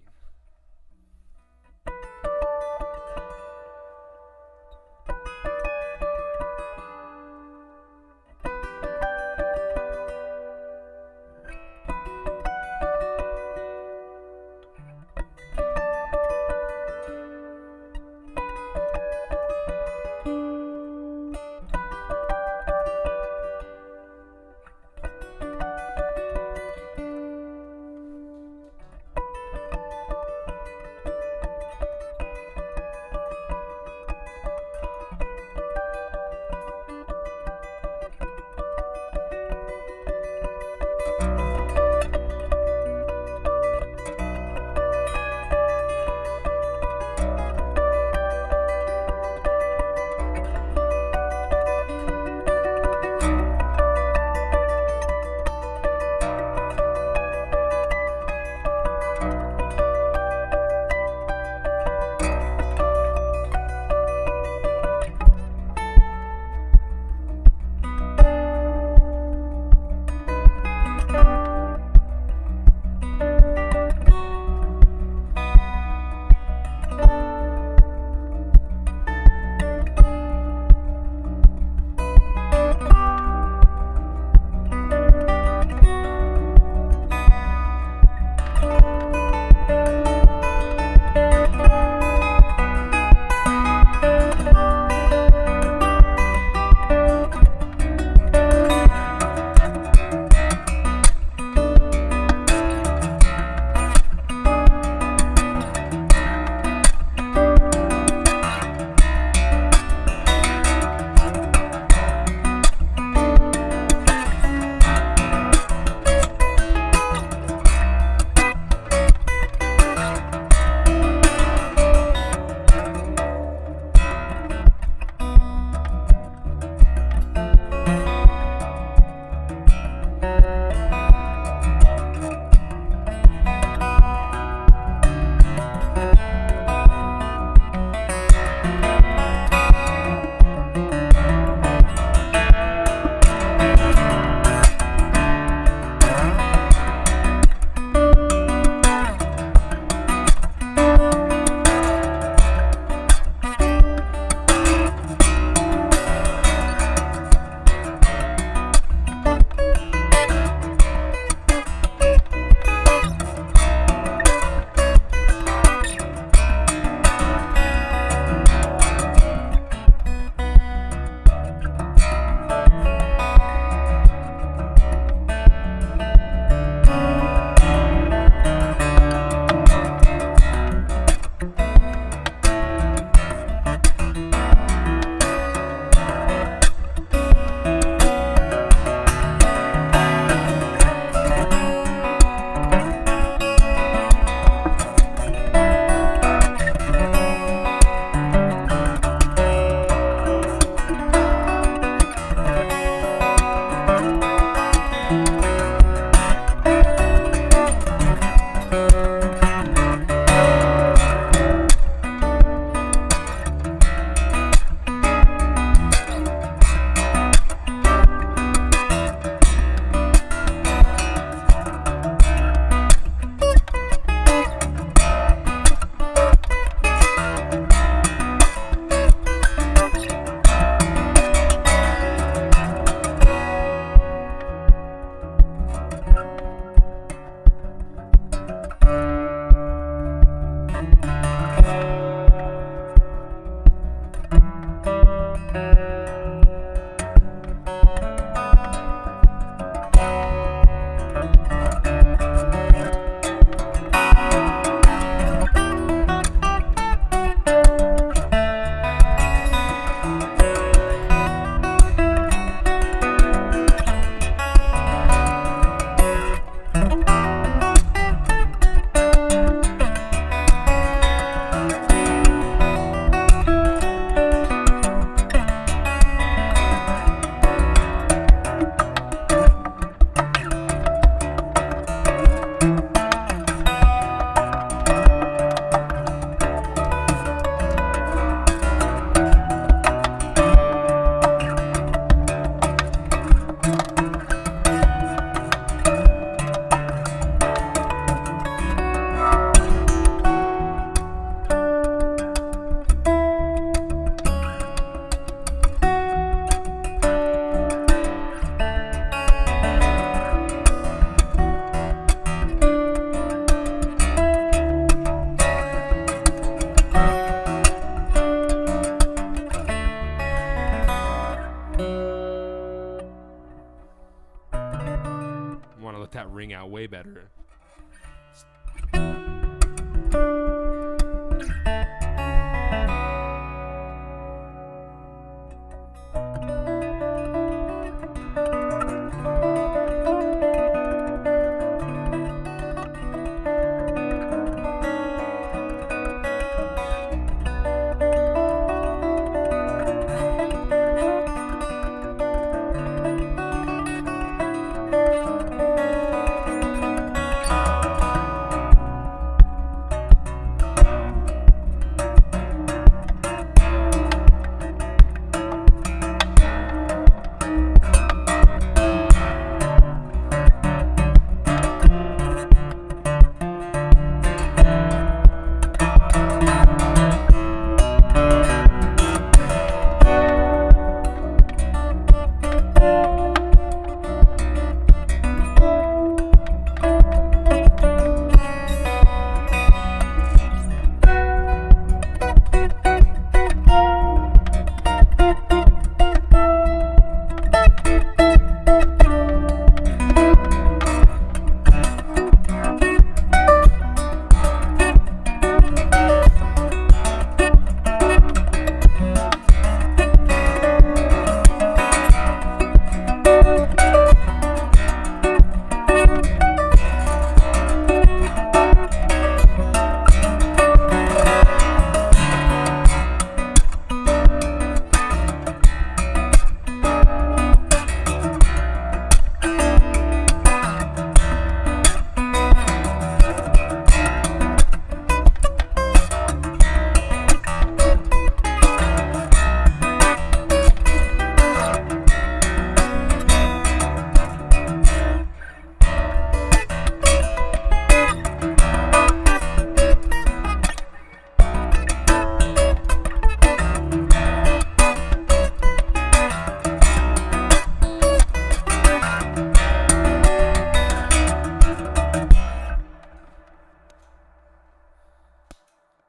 ring out way better.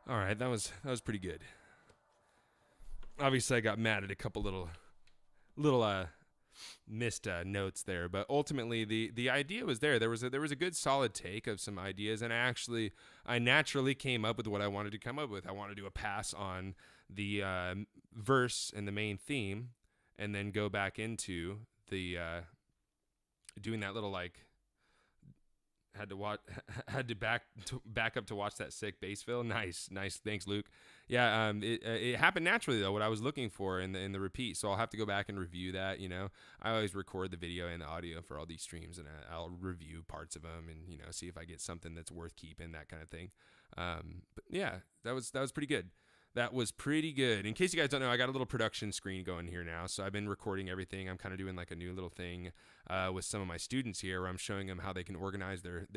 All right, that was pretty good. Obviously, I got mad at a couple little missed notes there, but ultimately the idea was there. There was a good solid take of some ideas, and I naturally came up with what I wanted to come up with. I wanted to do a pass on the verse and the main theme, and then go back into the doing that little like. Had to back up to watch that sick bass fill. Nice. Thanks, Luke. Yeah, it happened naturally though. What I was looking for in the repeat. So I'll have to go back and review that. You know, I always record the video and the audio for all these streams, and I'll review parts of them and see if I get something that's worth keeping, that kind of thing. But yeah, that was pretty good. That was pretty good. In case you guys don't know, I got a little production screen going here now. So I've been recording everything. I'm kind of doing like a new little thing with some of my students here where I'm showing them how they can organize their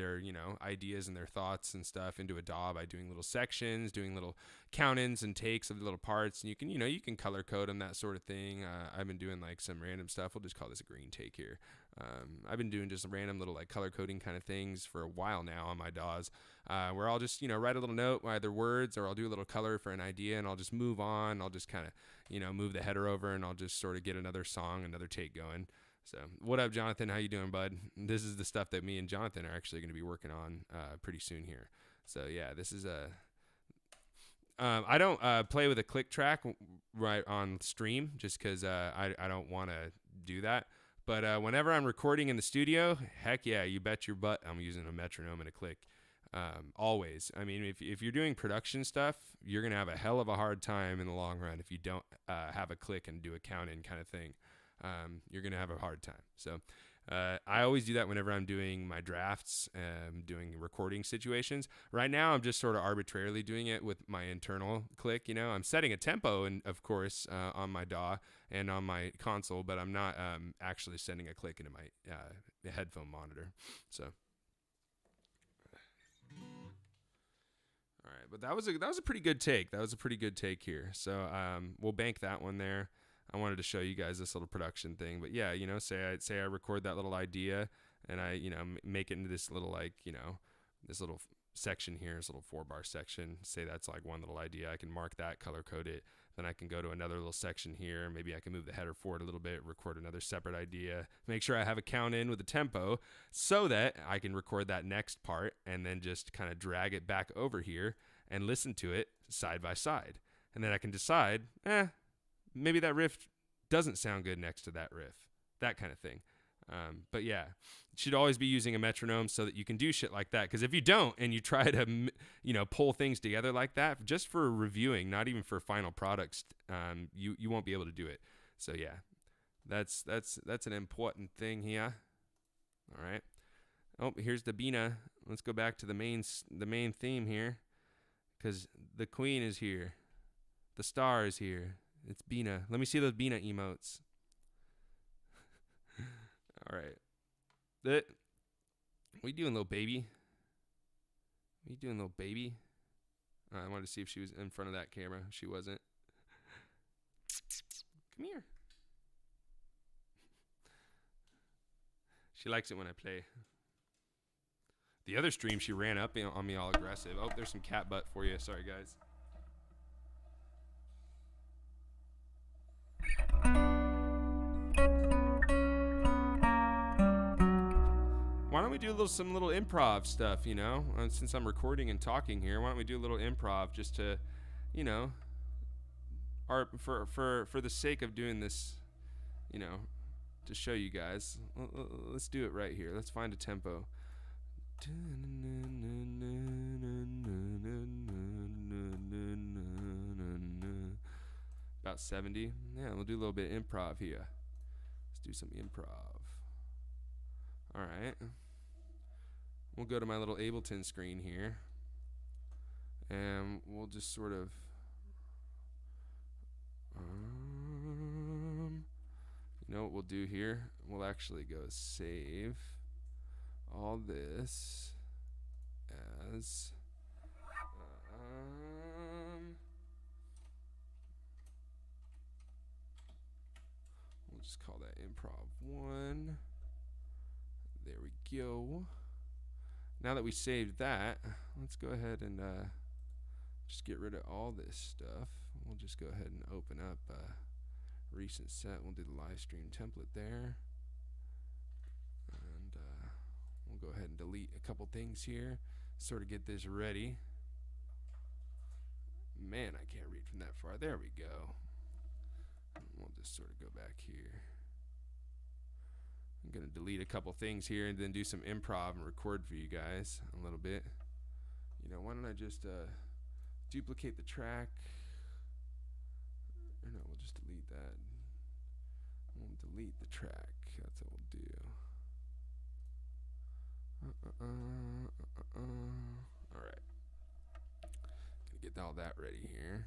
ideas and their thoughts and stuff into a DAW by doing little sections, doing little count-ins and takes of the little parts. And you can color code them, that sort of thing. I've been doing like some random stuff. We'll just call this a green take here. I've been doing just random little like color coding kind of things for a while now on my DAWs, where I'll just write a little note, either words, or I'll do a little color for an idea, and I'll just move on. I'll just kind of move the header over, and I'll just sort of get another song, another take going. So what up, Jonathan? How you doing, bud? This is the stuff that me and Jonathan are actually going to be working on pretty soon here. So yeah, this is I don't play with a click track right on stream just because I don't want to do that. But whenever I'm recording in the studio, heck yeah, you bet your butt I'm using a metronome and a click. Always. I mean, if you're doing production stuff, you're going to have a hell of a hard time in the long run if you don't have a click and do a count in kind of thing. You're going to have a hard time. So I always do that whenever I'm doing my drafts, doing recording situations. Right now, I'm just sort of arbitrarily doing it with my internal click. I'm setting a tempo, and of course, on my DAW and on my console, but I'm not actually sending a click into my headphone monitor. So, all right, but that was a pretty good take. That was a pretty good take here. So we'll bank that one there. I wanted to show you guys this little production thing, but yeah, say I record that little idea and I, make it into this little this little section here, this little 4-bar section. Say that's like one little idea. I can mark that, color code it. Then I can go to another little section here. Maybe I can move the header forward a little bit, record another separate idea, make sure I have a count in with a tempo so that I can record that next part and then just kind of drag it back over here and listen to it side by side. And then I can decide, maybe that riff doesn't sound good next to that riff, that kind of thing. But yeah, you should always be using a metronome so that you can do shit like that. Because if you don't and you try to, pull things together like that, just for reviewing, not even for final products, you won't be able to do it. So yeah, that's an important thing here. All right. Oh, here's the Bina. Let's go back to the main theme here, because the queen is here, the star is here. It's Bina. Let me see those Bina emotes. All right. What are you doing, little baby? What are you doing, little baby? I wanted to see if she was in front of that camera. She wasn't. Come here. She likes it when I play. The other stream, she ran up on me all aggressive. Oh, there's some cat butt for you. Sorry, guys. Why don't we do some little improv stuff, since I'm recording and talking here, why don't we do a little improv just to, for the sake of doing this, to show you guys. Let's do it right here. Let's find a tempo. About 70. Yeah, we'll do a little bit of improv here. Let's do some improv. All right. We'll go to my little Ableton screen here, and we'll just sort of you know what we'll do here? We'll actually go save all this as we'll just call that improv 1. There we go. Now that we saved that, let's go ahead and just get rid of all this stuff. We'll just go ahead and open up recent set. We'll do the live stream template there. And we'll go ahead and delete a couple things here, sort of get this ready. Man, I can't read from that far. There we go. And we'll just sort of go back here. I'm going to delete a couple things here and then do some improv and record for you guys a little bit. Why don't I just duplicate the track? Or no, we'll just delete that. We'll delete the track. That's what we'll do. All right. Gonna get all that ready here.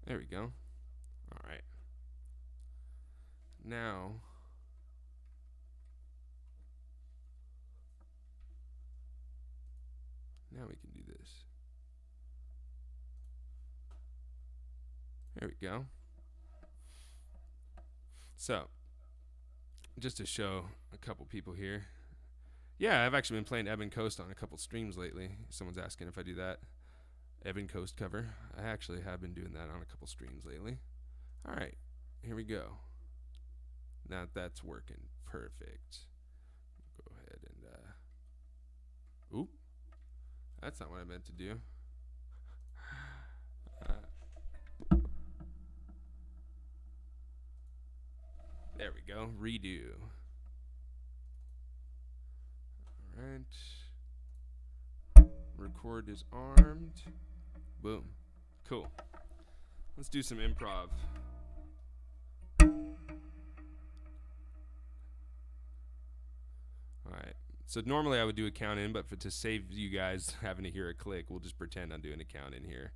There we go. All right. Now we can do this. There we go. So, just to show a couple people here. Yeah, I've actually been playing Ebon Coast on a couple streams lately. Someone's asking if I do that Ebon Coast cover. I actually have been doing that on a couple streams lately. All right, here we go. Now that's working perfect. Go ahead and oop. That's not what I meant to do. There we go. Redo. Alright. Record is armed. Boom. Cool. Let's do some improv. Alright. So normally I would do a count in, but to save you guys having to hear a click, we'll just pretend I'm doing a count in here.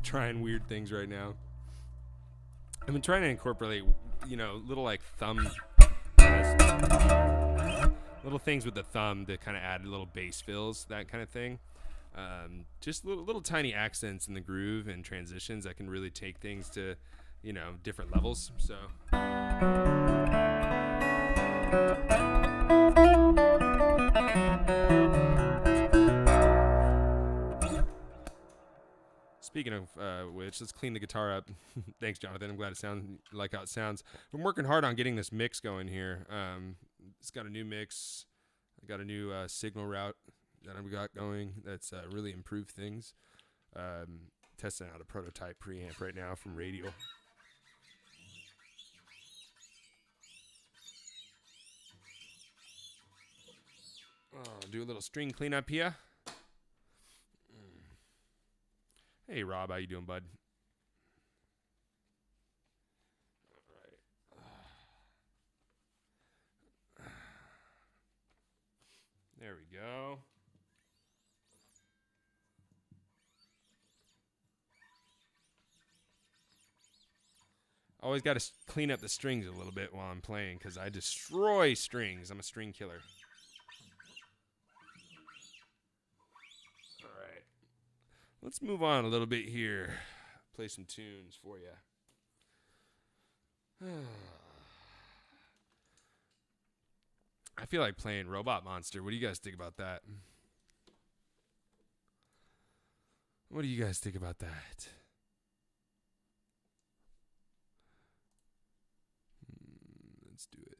trying weird things right now. I've been trying to incorporate, little like thumb, little things with the thumb to kind of add little bass fills, that kind of thing. Just little tiny accents in the groove and transitions that can really take things to, different levels. So. Speaking of which, let's clean the guitar up. Thanks, Jonathan. I'm glad like how it sounds. I'm working hard on getting this mix going here. It's got a new mix. I got a new signal route that I've got going that's really improved things. Testing out a prototype preamp right now from Radial. Do a little string cleanup here. Hey, Rob, how you doing, bud? All right. There we go. Always got to clean up the strings a little bit while I'm playing because I destroy strings. I'm a string killer. Let's move on a little bit here. Play some tunes for you. I feel like playing Robot Monster. What do you guys think about that? What do you guys think about that? Let's do it.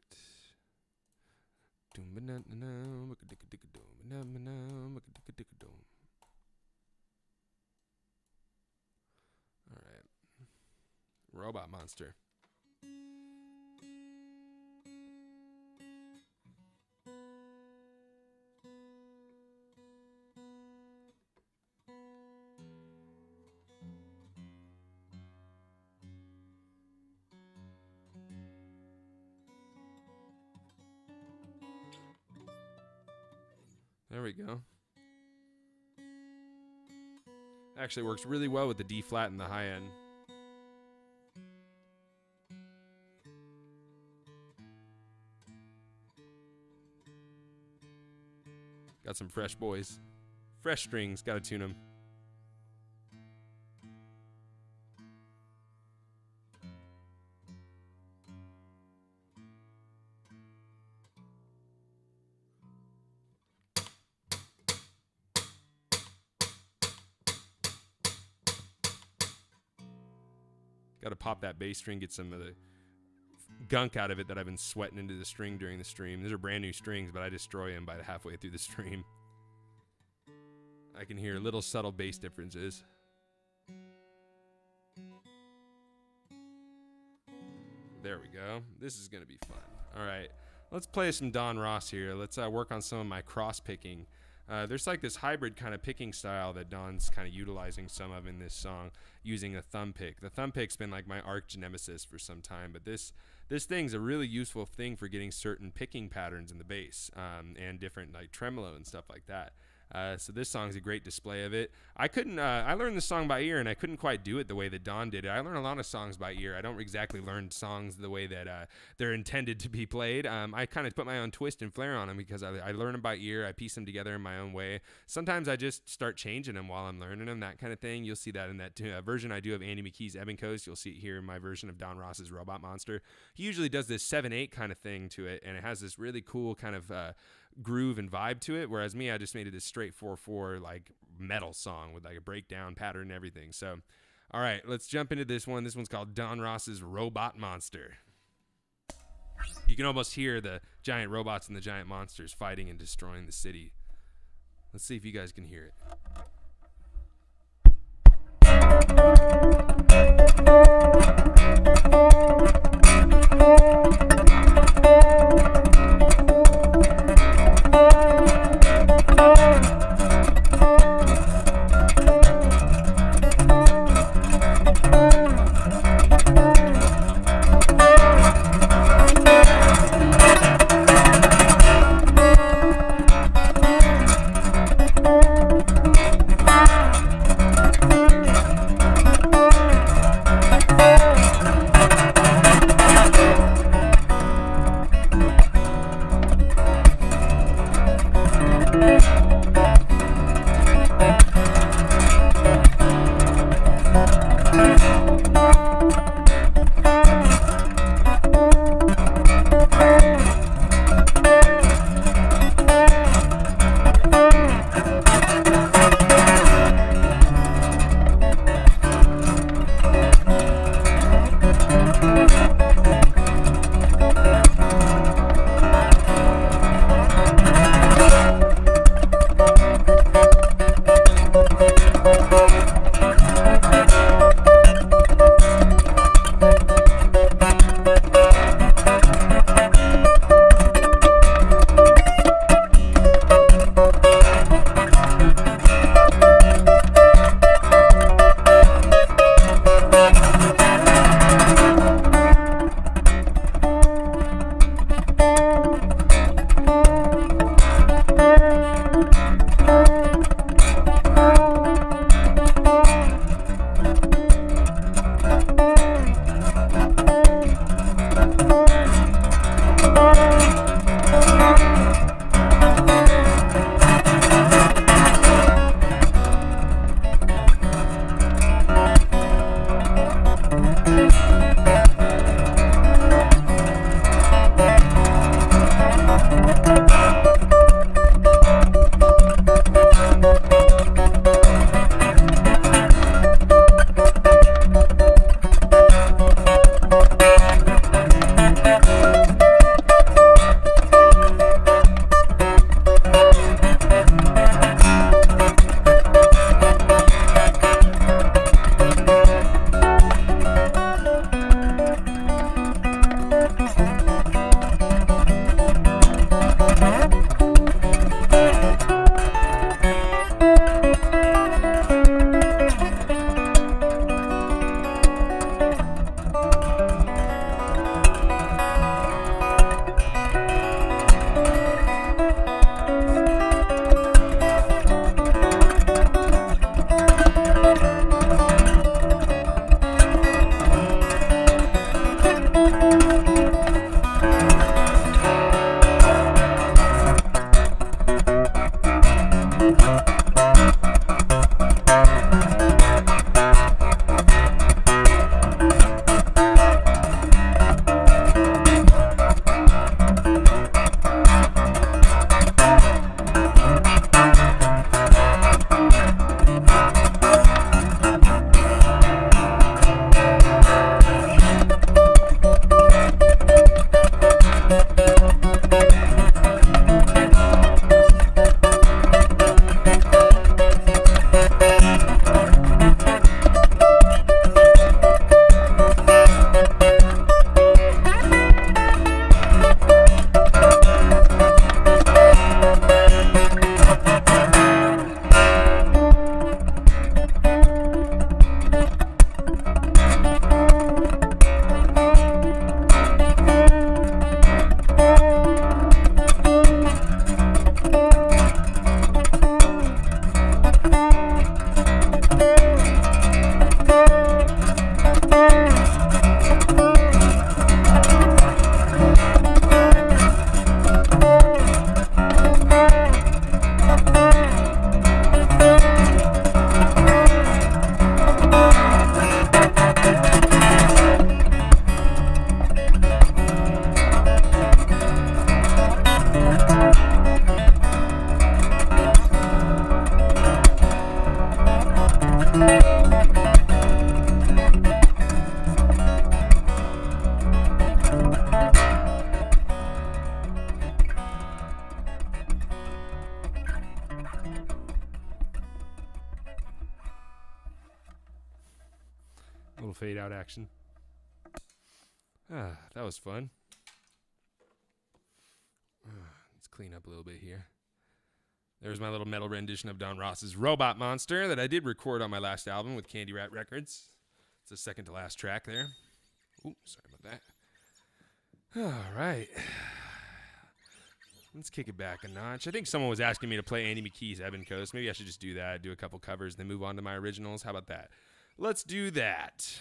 All right. Robot Monster. There we go. Actually works really well with the D flat and the high end. Got some fresh boys. Fresh strings, gotta tune them. Got to pop that bass string, get some of the gunk out of it that I've been sweating into the string during the stream. These are brand new strings, but I destroy them by halfway through the stream. I can hear little subtle bass differences. There we go. This is going to be fun. All right. Let's play some Don Ross here. Let's work on some of my cross picking. There's like this hybrid kind of picking style that Don's kind of utilizing some of in this song, using a thumb pick. The thumb pick's been like my arch nemesis for some time, but this thing's a really useful thing for getting certain picking patterns in the bass, and different like tremolo and stuff like that. So this song's a great display of it. I learned this song by ear, and I couldn't quite do it the way that Don did it. I learn a lot of songs by ear. I don't exactly learn songs the way that they're intended to be played. I kind of put my own twist and flair on them because I learn them by ear. I piece them together in my own way. Sometimes I just start changing them while I'm learning them, that kind of thing. You'll see that in that version I do of Andy McKee's Ebon Coast. You'll see it here in my version of Don Ross's Robot Monster. He usually does this 7/8 kind of thing to it, and it has this really cool kind of groove and vibe to it, whereas me, I just made it this straight 4/4 like metal song with like a breakdown pattern and everything. So all right, let's jump into this one. This one's called Don Ross's Robot Monster. You can almost hear the giant robots and the giant monsters fighting and destroying the city. Let's see if you guys can hear it. A little fade out action. That was fun. Let's clean up a little bit here. There's my little metal rendition of Don Ross's Robot Monster that I did record on my last album with Candy Rat Records. It's the second to last track there. Ooh, sorry about that. All right. Let's kick it back a notch. I think someone was asking me to play Andy McKee's Ebon Coast. Maybe I should just do that, do a couple covers, then move on to my originals. How about that? Let's do that.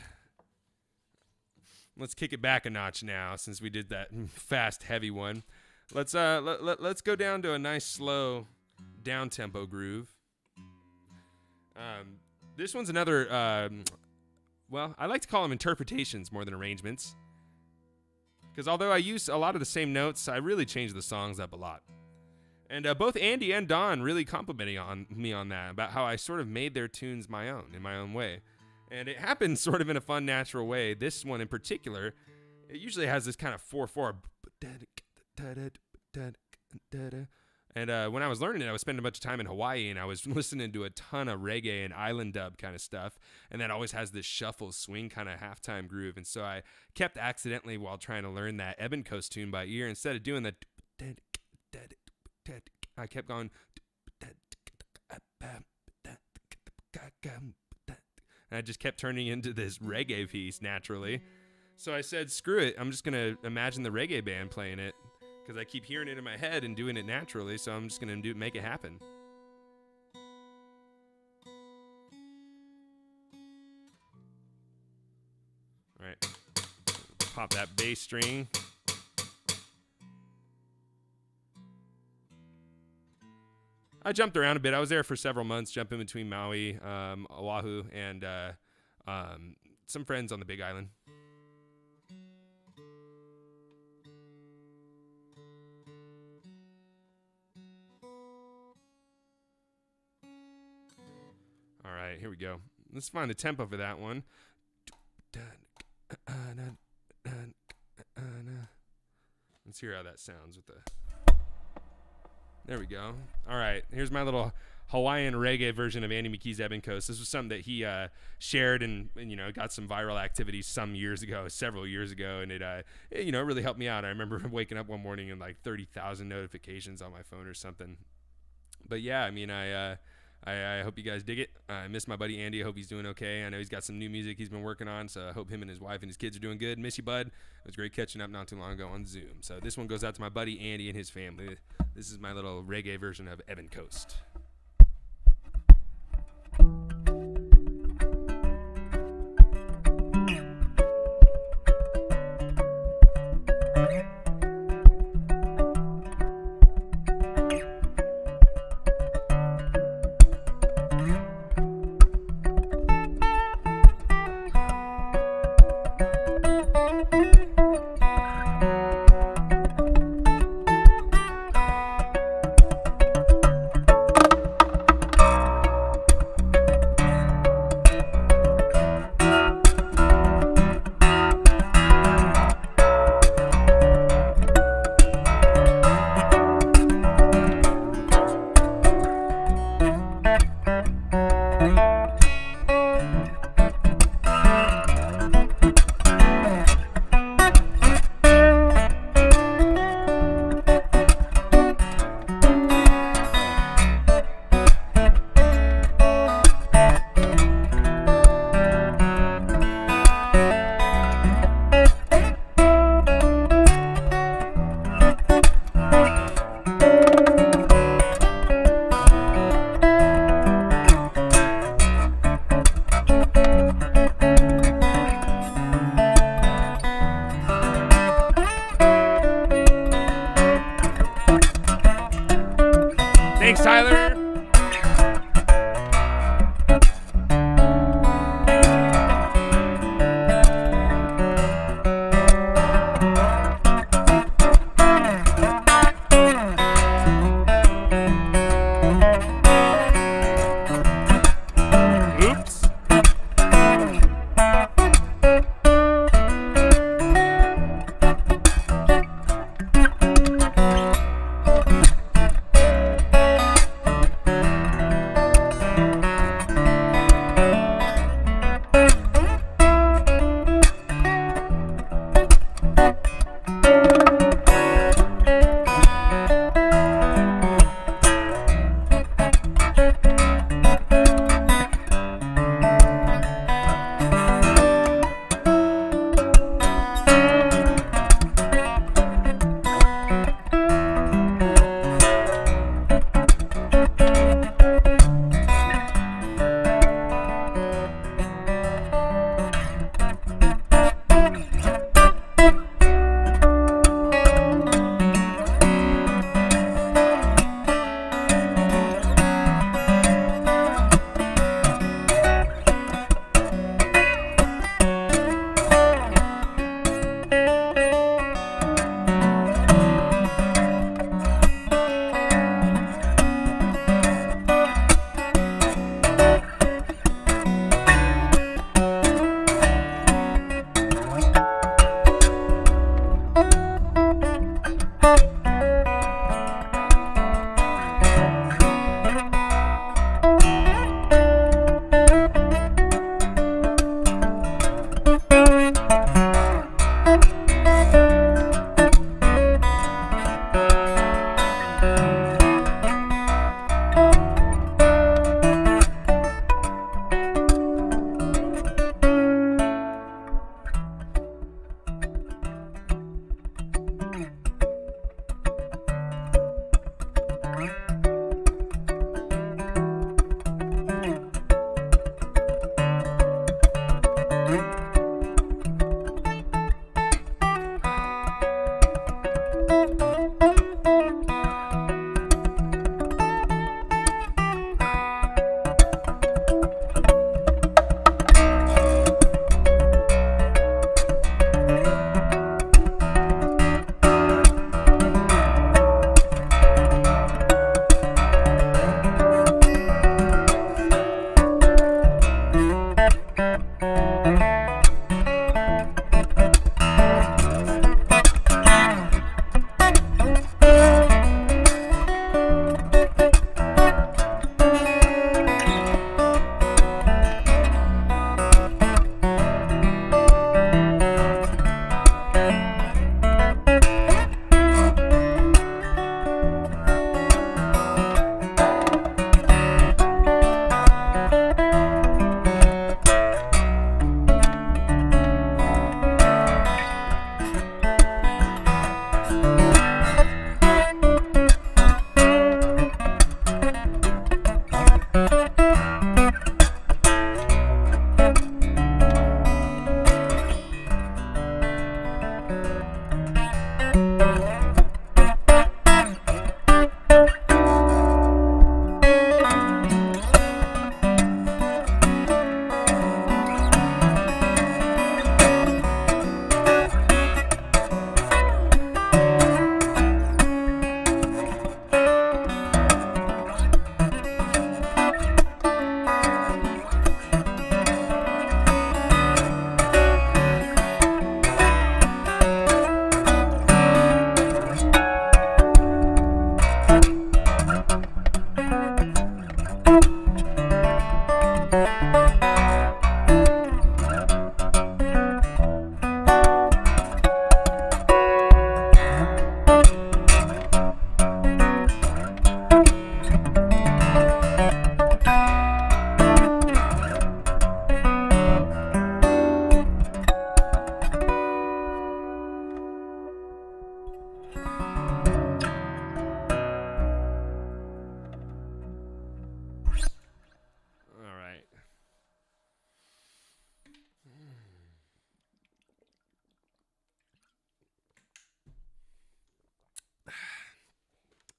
Let's kick it back a notch now since we did that fast, heavy one. Let's go down to a nice, slow, down-tempo groove. This one's another, well, I like to call them interpretations more than arrangements. Because although I use a lot of the same notes, I really change the songs up a lot. And both Andy and Don really complimenting on me on that, about how I sort of made their tunes my own, in my own way. And it happens sort of in a fun, natural way. This one in particular, it usually has this kind of 4/4. And when I was learning it, I was spending a bunch of time in Hawaii, and I was listening to a ton of reggae and island dub kind of stuff. And that always has this shuffle swing kind of halftime groove. And so I kept accidentally, while trying to learn that Ebon Coast tune by ear, instead of doing the, I kept going. And I just kept turning into this reggae piece naturally. So I said, screw it. I'm just going to imagine the reggae band playing it because I keep hearing it in my head and doing it naturally. So I'm just going to make it happen. All right. Pop that bass string. I jumped around a bit. I was there for several months, jumping between Maui, Oahu, and some friends on the Big Island. All right, here we go. Let's find the tempo for that one. Let's hear how that sounds with the... There we go. All right, here's my little Hawaiian reggae version of Andy McKee's Ebon Coast. This was something that he shared and got some viral activity several years ago, and it really helped me out. I remember waking up one morning and like 30,000 notifications on my phone or something. But yeah, I mean, I hope you guys dig it. I miss my buddy Andy. I hope he's doing okay. I know he's got some new music he's been working on, so I hope him and his wife and his kids are doing good. Miss you, bud. It was great catching up not too long ago on Zoom. So this one goes out to my buddy Andy and his family. This is my little reggae version of Ebon Coast.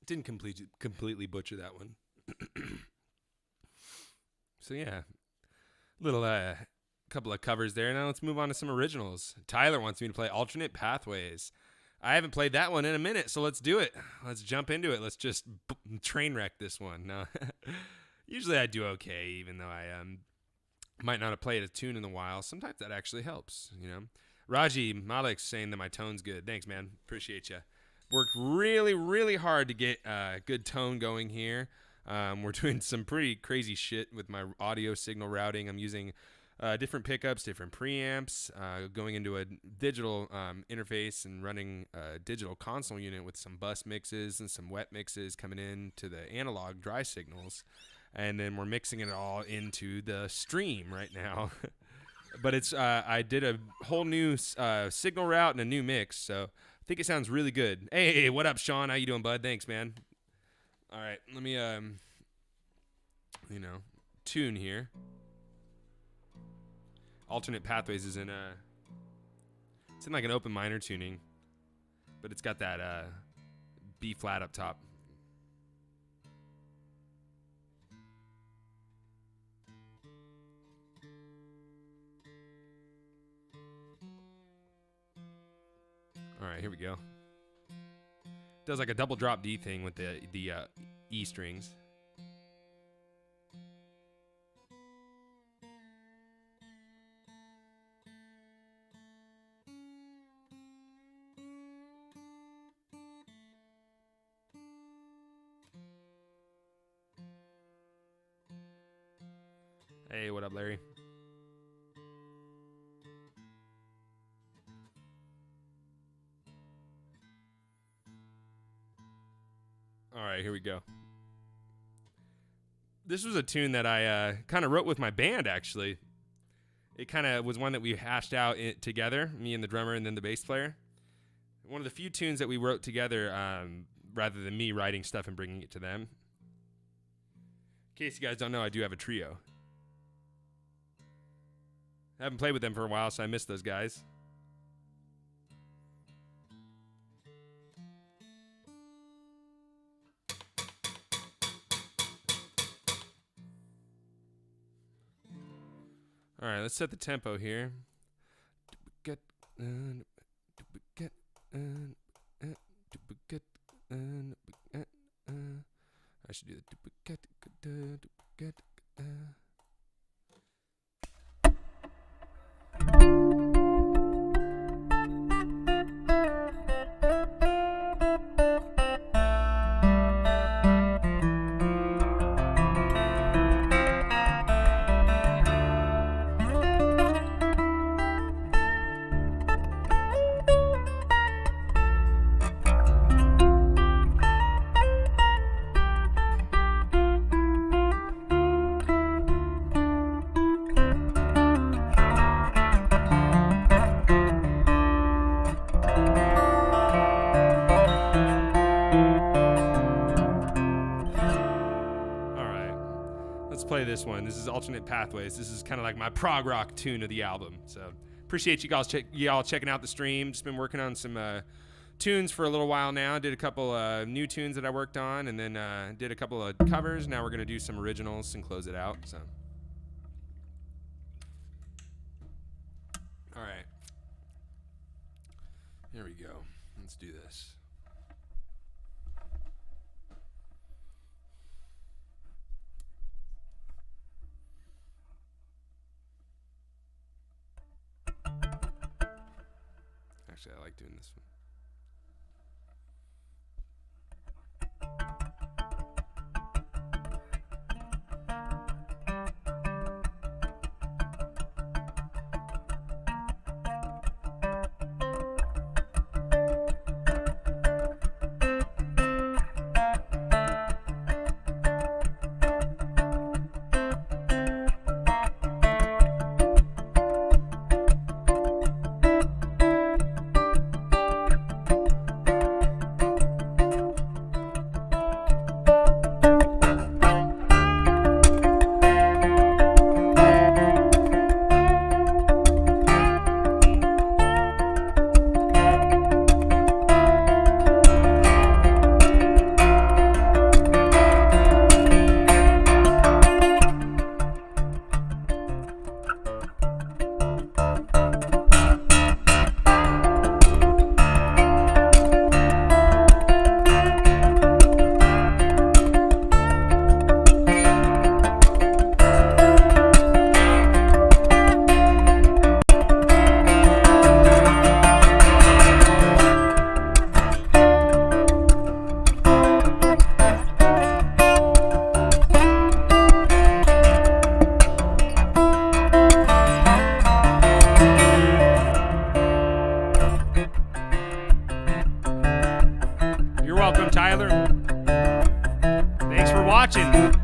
Didn't completely butcher that one. So yeah, little couple of covers there. Now let's move on to some originals. Tyler wants me to play Alternate Pathways. I haven't played that one in a minute, so let's do it. Let's jump into it. Let's just train wreck this one. No, usually I do okay, even though I might not have played a tune in a while. Sometimes that actually helps, you know. Raji Malik's saying that my tone's good. Thanks, man. Appreciate you. Worked really, really hard to get good tone going here. We're doing some pretty crazy shit with my audio signal routing. I'm using different pickups, different preamps, going into a digital interface and running a digital console unit with some bus mixes and some wet mixes coming in to the analog dry signals. And then we're mixing it all into the stream right now. But it's I did a whole new signal route and a new mix, so I think it sounds really good. Hey, what up, Sean? How you doing, bud? Thanks, man. All right, let me tune here. Alternate Pathways is in it's in like an open minor tuning, but it's got that B flat up top. All right, here we go. Does like a double drop D thing with the E strings. Hey, what up, Larry? All right, here we go. This was a tune that I kind of wrote with my band, actually. It kind of was one that we hashed out together, me and the drummer and then the bass player. One of the few tunes that we wrote together rather than me writing stuff and bringing it to them. In case you guys don't know, I do have a trio. I haven't played with them for a while, so I miss those guys. All right, let's set the tempo here. I should do the. This one. This is Alternate Pathways. This is kind of like my prog rock tune of the album. So appreciate you guys y'all checking out the stream. Just been working on some tunes for a little while now. Did a couple new tunes that I worked on, and then did a couple of covers. Now we're gonna do some originals and close it out. So all right, here we go. Let's do this. Actually, I like doing this one. watching.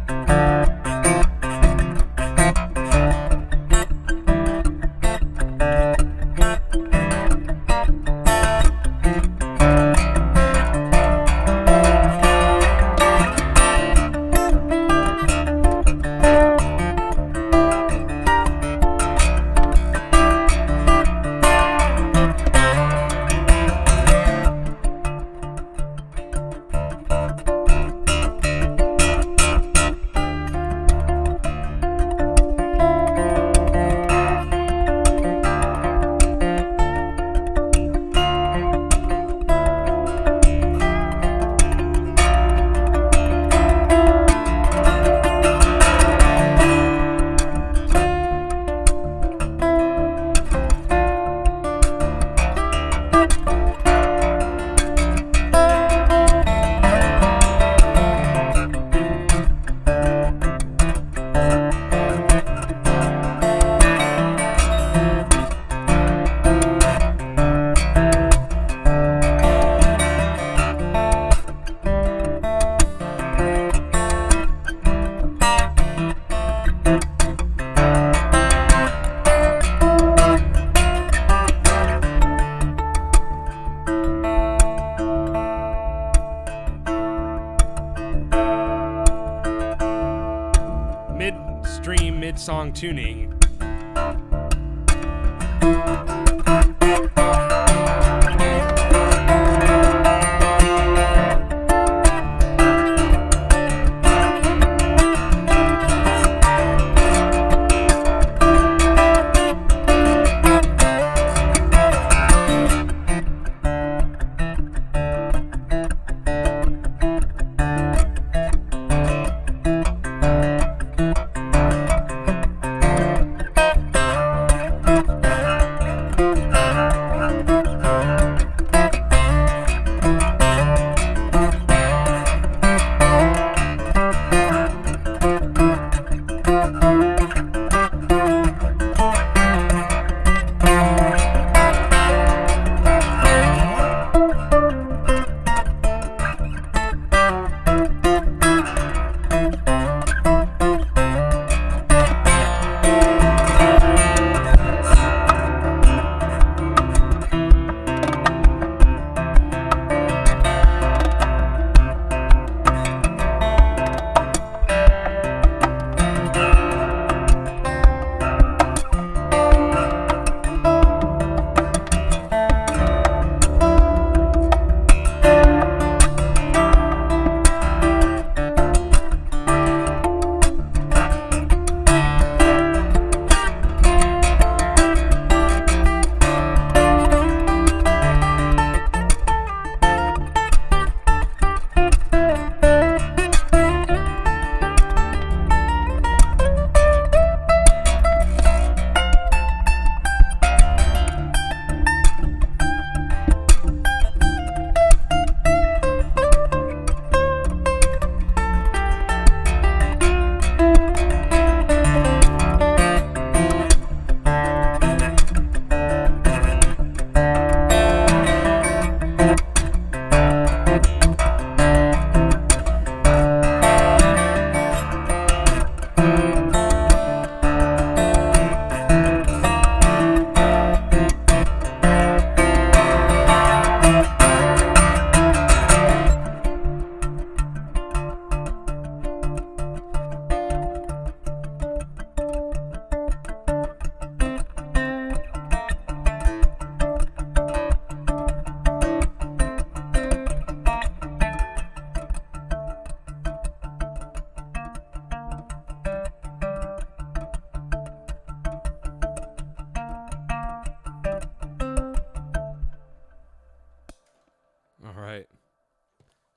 Mid-stream, mid-song tuning.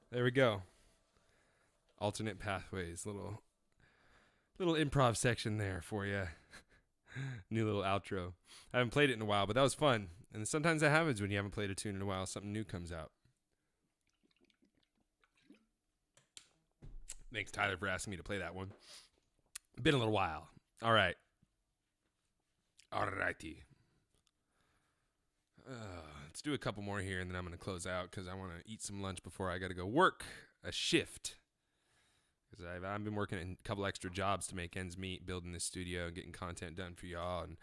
There we go. Alternate pathways, little improv section there for you. New little outro. I haven't played it in a while, but that was fun. And sometimes that happens when you haven't played a tune in a while. Something new comes out. Thanks, Tyler, for asking me to play that one. Been a little while. All right. Alrighty. Let's do a couple more here, and then I'm going to close out because I want to eat some lunch before I got to go work a shift. because I've been working a couple extra jobs to make ends meet, building this studio and getting content done for y'all, and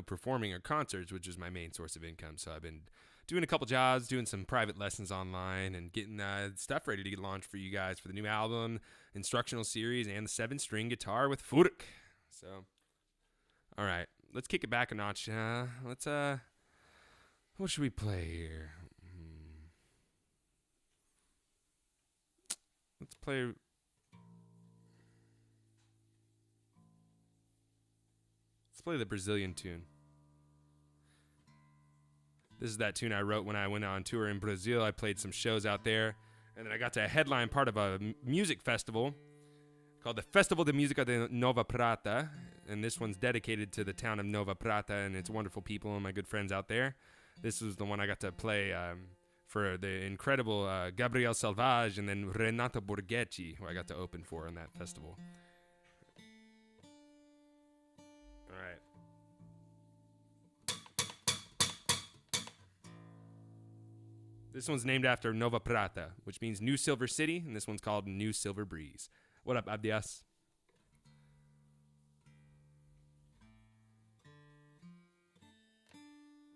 performing or concerts, which is my main source of income. So I've been doing a couple jobs, doing some private lessons online, and getting stuff ready to get launched for you guys for the new album, instructional series, and the 7-string guitar with Furuk. So, all right, let's kick it back a notch. What should we play here? Let's play. Let's play the Brazilian tune. This is that tune I wrote when I went on tour in Brazil. I played some shows out there, and then I got to headline part of a music festival called the Festival de Música de Nova Prata, and this one's dedicated to the town of Nova Prata and its wonderful people and my good friends out there. This was the one I got to play for the incredible Gabriel Salvage and then Renato Borghetti, who I got to open for in that festival. All right. This one's named after Nova Prata, which means New Silver City, and this one's called New Silver Breeze. What up, Abdias?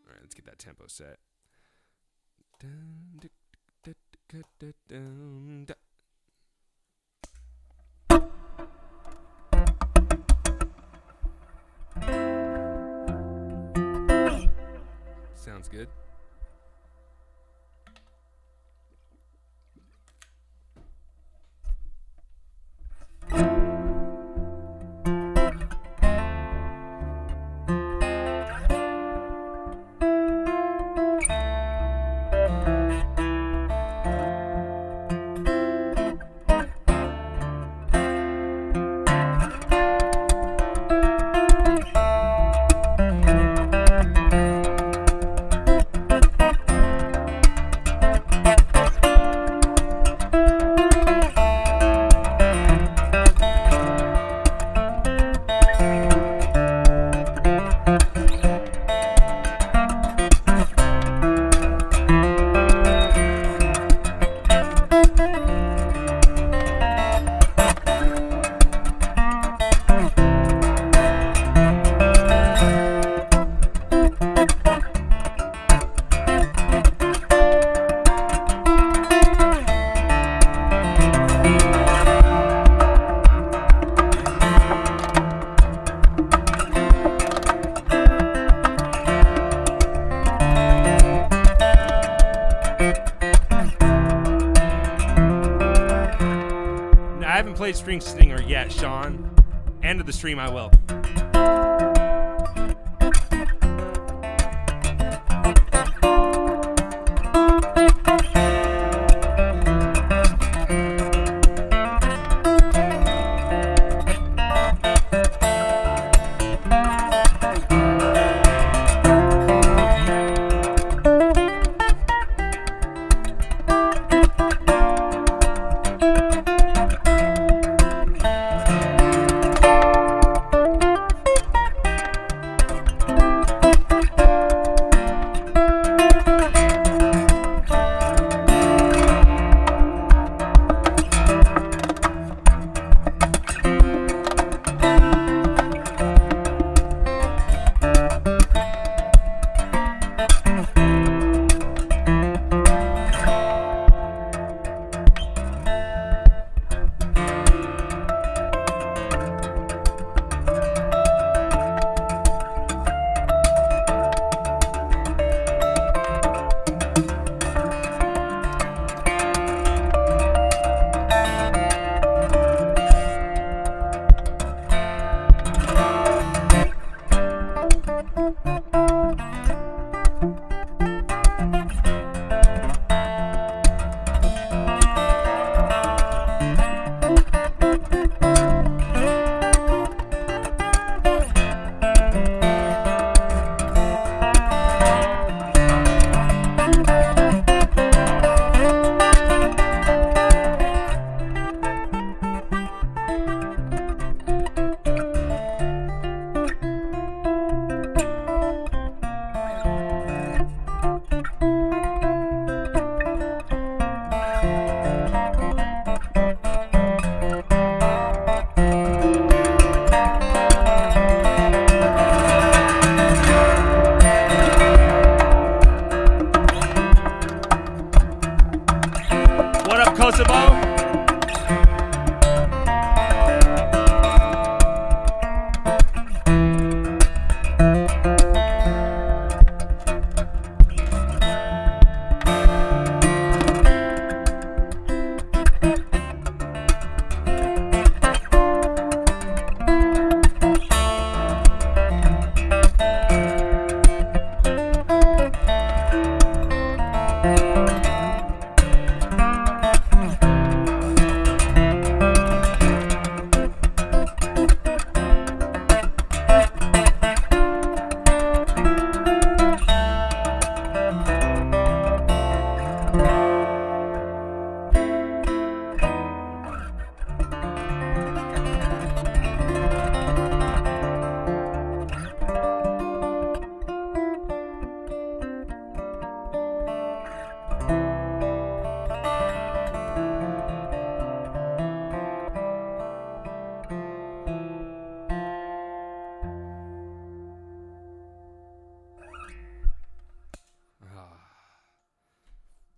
All right, let's get that tempo set. Sounds good. Played String Slinger yet, Sean. End of the stream, I will.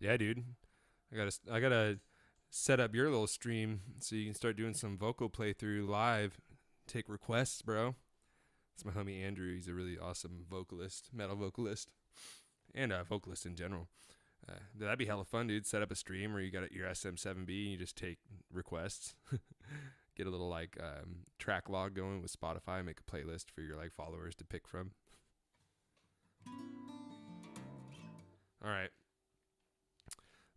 Yeah, dude. I gotta set up your little stream so you can start doing some vocal playthrough live. Take requests, bro. It's my homie Andrew. He's a really awesome vocalist, metal vocalist, and a vocalist in general. That'd be hella fun, dude. Set up a stream where you got your SM7B and you just take requests. Get a little like track log going with Spotify. Make a playlist for your like followers to pick from. All right.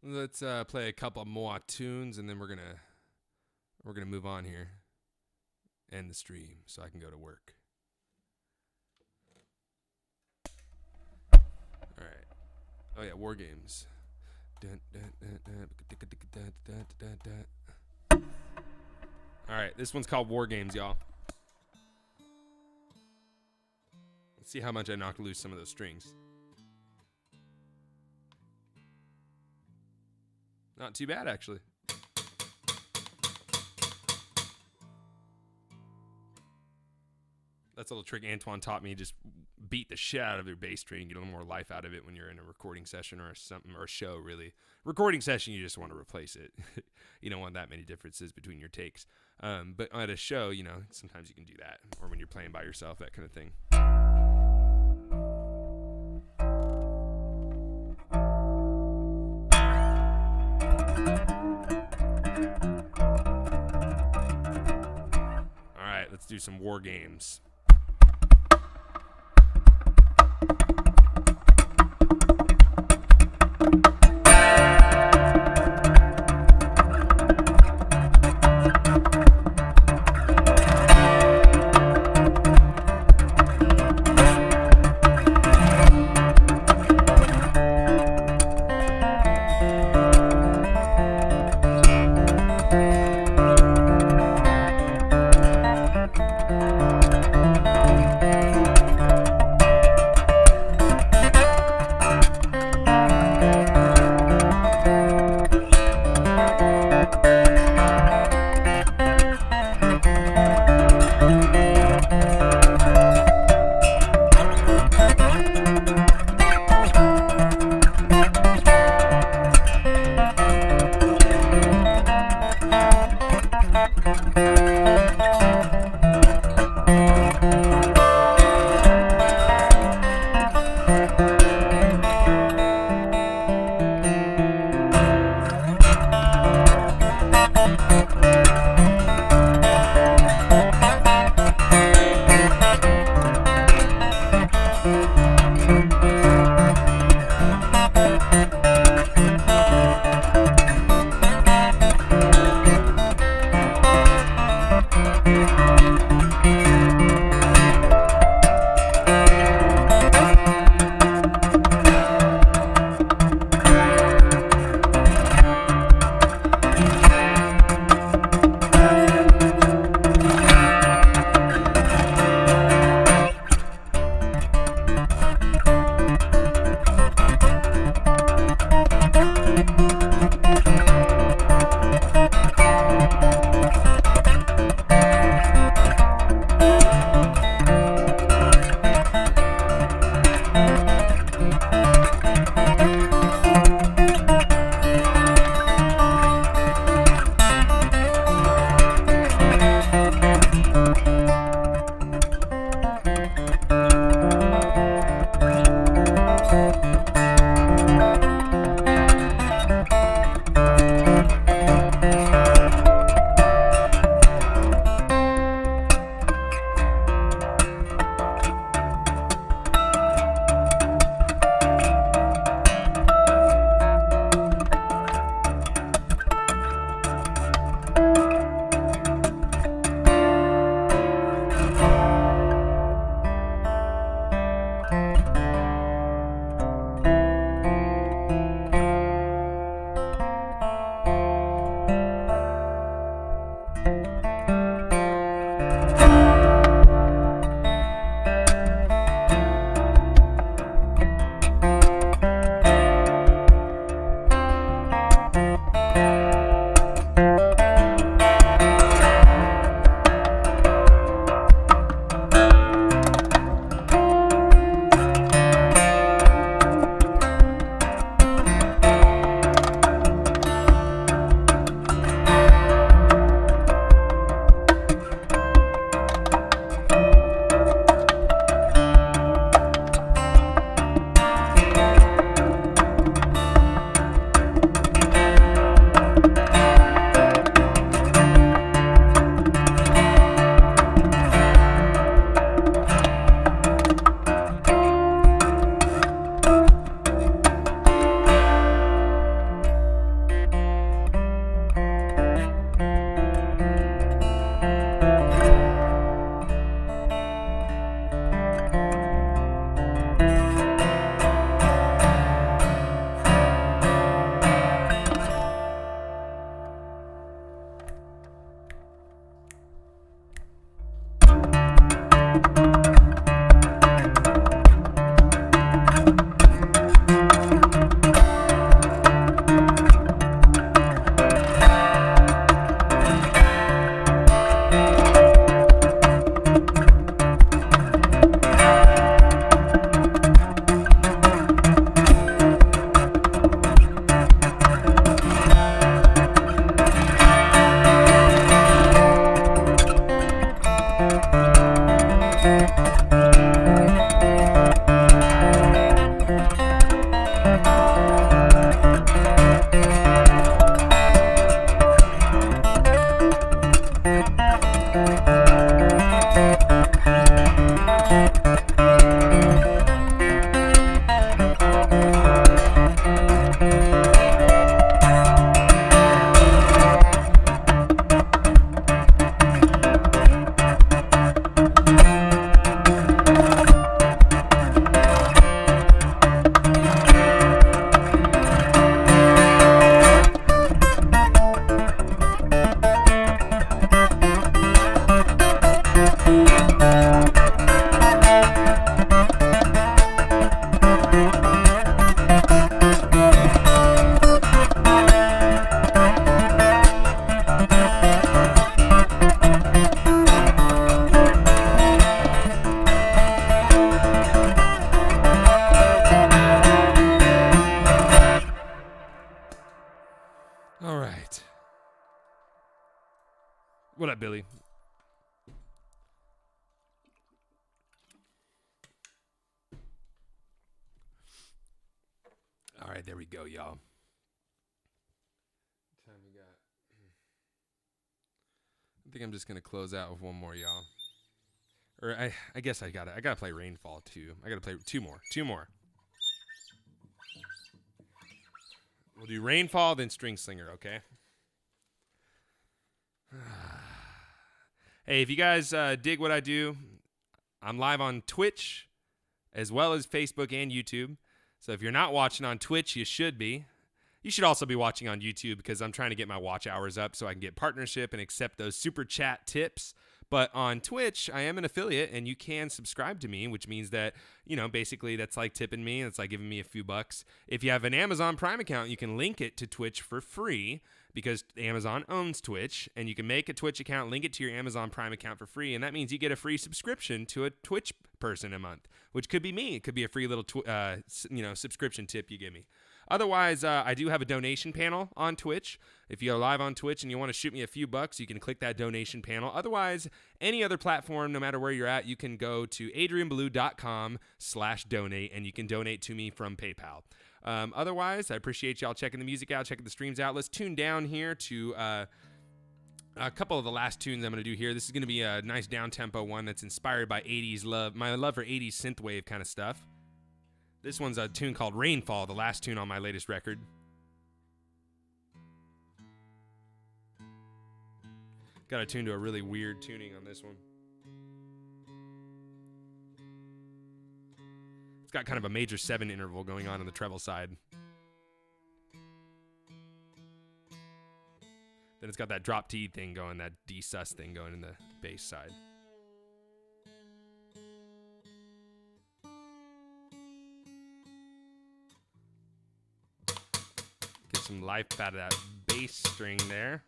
Let's play a couple more tunes, and then we're gonna move on here. End the stream so I can go to work. All right. Oh yeah, War Games. All right, this one's called War Games, y'all. Let's see how much I knocked loose some of those strings. Not too bad, actually. That's a little trick Antoine taught me. Just beat the shit out of their bass string. Get a little more life out of it when you're in a recording session or something, or a show, really. Recording session, you just want to replace it. You don't want that many differences between your takes. But at a show, you know, sometimes you can do that. Or when you're playing by yourself, that kind of thing. All right, let's do some War Games. What up, Billy? All right, there we go, y'all. What time we got? I think I'm just gonna close out with one more, y'all. Or I guess I gotta play Rainfall too. I gotta play two more. We'll do Rainfall, then String Slinger, okay? Hey, if you guys dig what I do, I'm live on Twitch as well as Facebook and YouTube. So if you're not watching on Twitch, you should be. You should also be watching on YouTube because I'm trying to get my watch hours up so I can get partnership and accept those super chat tips. But on Twitch, I am an affiliate, and you can subscribe to me, which means that, basically that's like tipping me. It's like giving me a few bucks. If you have an Amazon Prime account, you can link it to Twitch for free because Amazon owns Twitch, and you can make a Twitch account, link it to your Amazon Prime account for free, and that means you get a free subscription to a Twitch person a month, which could be me. It could be a free little subscription tip you give me. Otherwise, I do have a donation panel on Twitch. If you're live on Twitch and you want to shoot me a few bucks, you can click that donation panel. Otherwise, any other platform, no matter where you're at, you can go to adrianballou.com/donate, and you can donate to me from PayPal. Otherwise, I appreciate y'all checking the music out, checking the streams out. Let's tune down here to a couple of the last tunes I'm going to do here. This is going to be a nice down-tempo one that's inspired by 80s love, my love for 80s synthwave kind of stuff. This one's a tune called Rainfall, the last tune on my latest record. Got a tune to a really weird tuning on this one. It's got kind of a major 7 interval going on the treble side. Then it's got that drop T thing going, that D sus thing going in the bass side. Get some life out of that bass string there.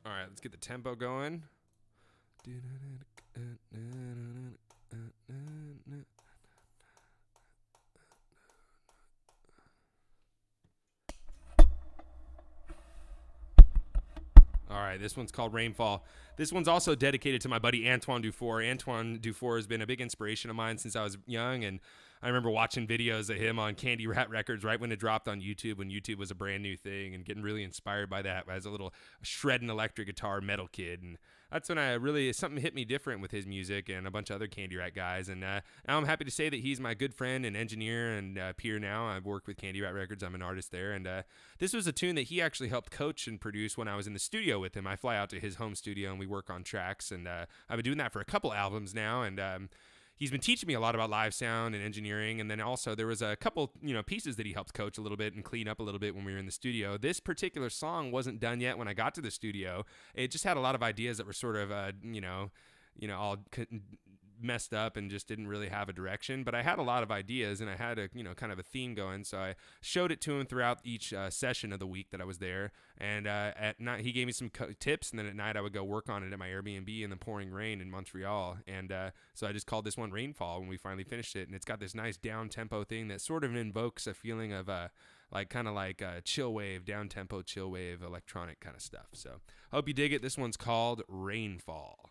All right, let's get the tempo going. All right, this one's called Rainfall. This one's also dedicated to my buddy Antoine Dufour. Antoine Dufour has been a big inspiration of mine since I was young, and I remember watching videos of him on Candy Rat Records right when it dropped on YouTube, when YouTube was a brand new thing, and getting really inspired by that as a little shredding electric guitar metal kid. And that's when something hit me different with his music and a bunch of other Candy Rat guys. And now I'm happy to say that he's my good friend and engineer and peer now. I've worked with Candy Rat Records. I'm an artist there. And this was a tune that he actually helped coach and produce when I was in the studio with him. I fly out to his home studio and we work on tracks. And I've been doing that for a couple albums now. And he's been teaching me a lot about live sound and engineering. And then also there was a couple, pieces that he helped coach a little bit and clean up a little bit when we were in the studio. This particular song wasn't done yet when I got to the studio. It just had a lot of ideas that were sort of, all messed up and just didn't really have a direction. But I had a lot of ideas and I had a, kind of a theme going. So I showed it to him throughout each session of the week that I was there. And at night, he gave me some tips. And then at night, I would go work on it at my Airbnb in the pouring rain in Montreal. And so I just called this one Rainfall when we finally finished it. And it's got this nice down-tempo thing that sort of invokes a feeling of kind of like a chill wave, down-tempo, chill wave, electronic kind of stuff. So I hope you dig it. This one's called Rainfall.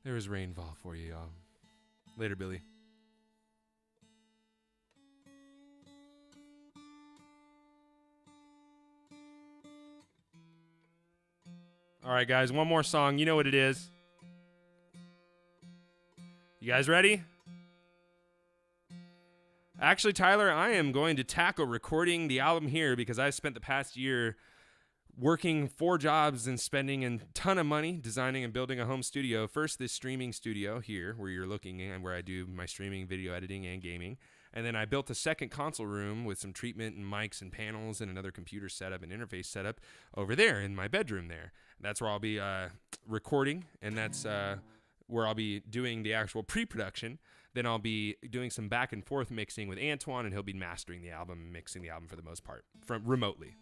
There was Rainfall for you, y'all. Later, Billy. All right, guys, one more song. You know what it is. You guys ready? Actually, Tyler, I am going to tackle recording the album here because I've spent the past year working 4 jobs and spending a ton of money designing and building a home studio. First, this streaming studio here where you're looking and where I do my streaming, video editing, and gaming. And then I built a second console room with some treatment and mics and panels and another computer setup and interface setup over there in my bedroom there. That's where I'll be recording, and that's where I'll be doing the actual pre-production. Then I'll be doing some back and forth mixing with Antoine, and he'll be mastering the album and mixing the album for the most part from remotely.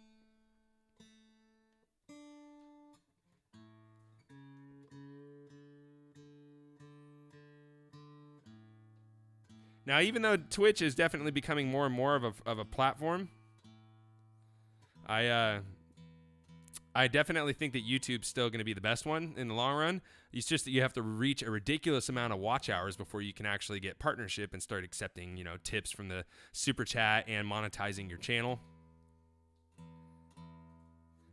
Now, even though Twitch is definitely becoming more and more of a platform, I definitely think that YouTube's still going to be the best one in the long run. It's just that you have to reach a ridiculous amount of watch hours before you can actually get partnership and start accepting, tips from the super chat and monetizing your channel.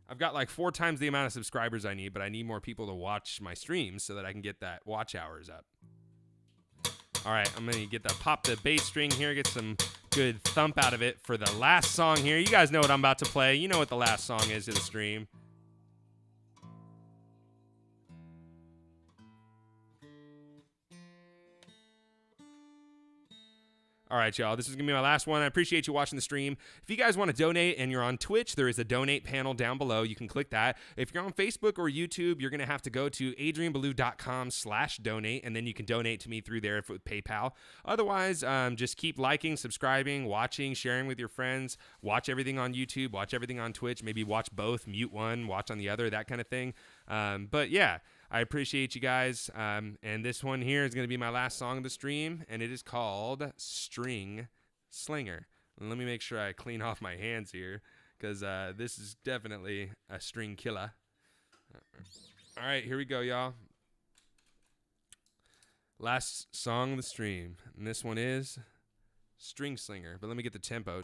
I've got like 4 times the amount of subscribers I need, but I need more people to watch my streams so that I can get that watch hours up. All right, I'm going to pop the bass string here, get some good thump out of it for the last song here. You guys know what I'm about to play. You know what the last song is to the stream. All right, y'all, this is going to be my last one. I appreciate you watching the stream. If you guys want to donate and you're on Twitch, there is a donate panel down below. You can click that. If you're on Facebook or YouTube, you're going to have to go to adrianballou.com/donate, and then you can donate to me through there with PayPal. Otherwise, just keep liking, subscribing, watching, sharing with your friends. Watch everything on YouTube. Watch everything on Twitch. Maybe watch both, mute one, watch on the other, that kind of thing. But, yeah. I appreciate you guys, and this one here is going to be my last song of the stream, and it is called Slinger. And let me make sure I clean off my hands here, because this is definitely a string killer. All right, here we go, y'all. Last song of the stream, and this one is Slinger, but let me get the tempo.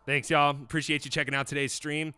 Thanks, y'all. Appreciate you checking out today's stream.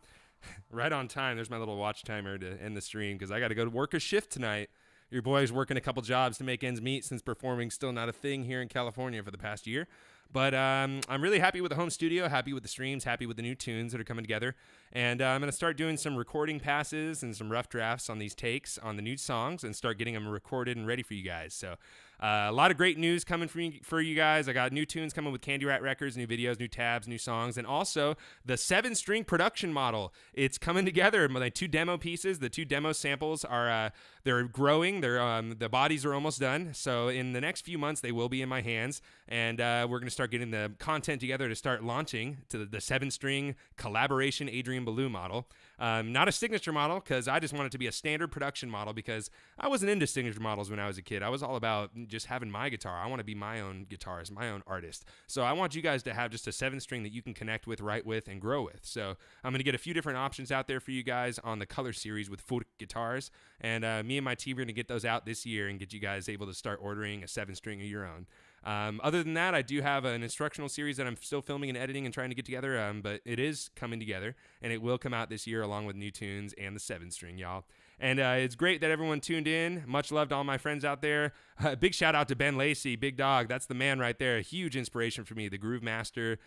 Right on time. There's my little watch timer to end the stream because I got to go to work a shift tonight. Your boy's working a couple jobs to make ends meet since performing's still not a thing here in California for the past year. But I'm really happy with the home studio, happy with the streams, happy with the new tunes that are coming together. And I'm going to start doing some recording passes and some rough drafts on these takes on the new songs and start getting them recorded and ready for you guys. So a lot of great news coming for you guys. I got new tunes coming with Candy Rat Records, new videos, new tabs, new songs, and also the 7-string production model. It's coming together. My 2 demo pieces, the 2 demo samples are they're growing. The bodies are almost done. So in the next few months, they will be in my hands, and we're going to start getting the content together to start launching to the 7-string collaboration Adrian Belew model. Not a signature model because I just want it to be a standard production model because I wasn't into signature models when I was a kid. I was all about just having my guitar. I want to be my own guitarist, my own artist. So I want you guys to have just a 7-string that you can connect with, write with, and grow with. So I'm going to get a few different options out there for you guys on the color series with Folk guitars. And me and my team are going to get those out this year and get you guys able to start ordering a 7-string of your own. Other than that, I do have an instructional series that I'm still filming and editing and trying to get together, but it is coming together, and it will come out this year along with new tunes and the 7-string, y'all. And it's great that everyone tuned in. Much love to all my friends out there. Big shout out to Ben Lacey, Big Dog. That's the man right there. A huge inspiration for me, the groove master.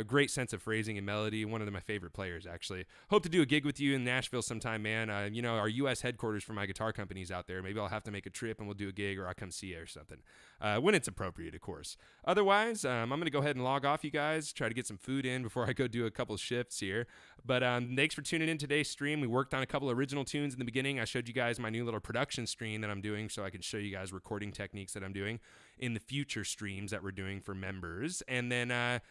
Great sense of phrasing and melody. One of my favorite players, actually. Hope to do a gig with you in Nashville sometime, man. Our U.S. headquarters for my guitar company's out there. Maybe I'll have to make a trip and we'll do a gig, or I'll come see you or something. When it's appropriate, of course. Otherwise, I'm going to go ahead and log off, you guys. Try to get some food in before I go do a couple shifts here. But thanks for tuning in today's stream. We worked on a couple original tunes in the beginning. I showed you guys my new little production screen that I'm doing so I can show you guys recording techniques that I'm doing in the future streams that we're doing for members. And then,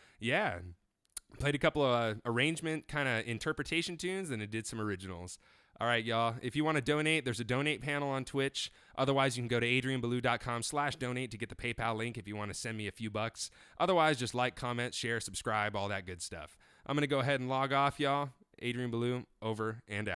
played a couple of arrangement kind of interpretation tunes, and it did some originals. All right, y'all. If you want to donate, there's a donate panel on Twitch. Otherwise, you can go to adrianbelew.com/donate to get the PayPal link if you want to send me a few bucks. Otherwise, just like, comment, share, subscribe, all that good stuff. I'm going to go ahead and log off, y'all. Adrian Belew, over and out.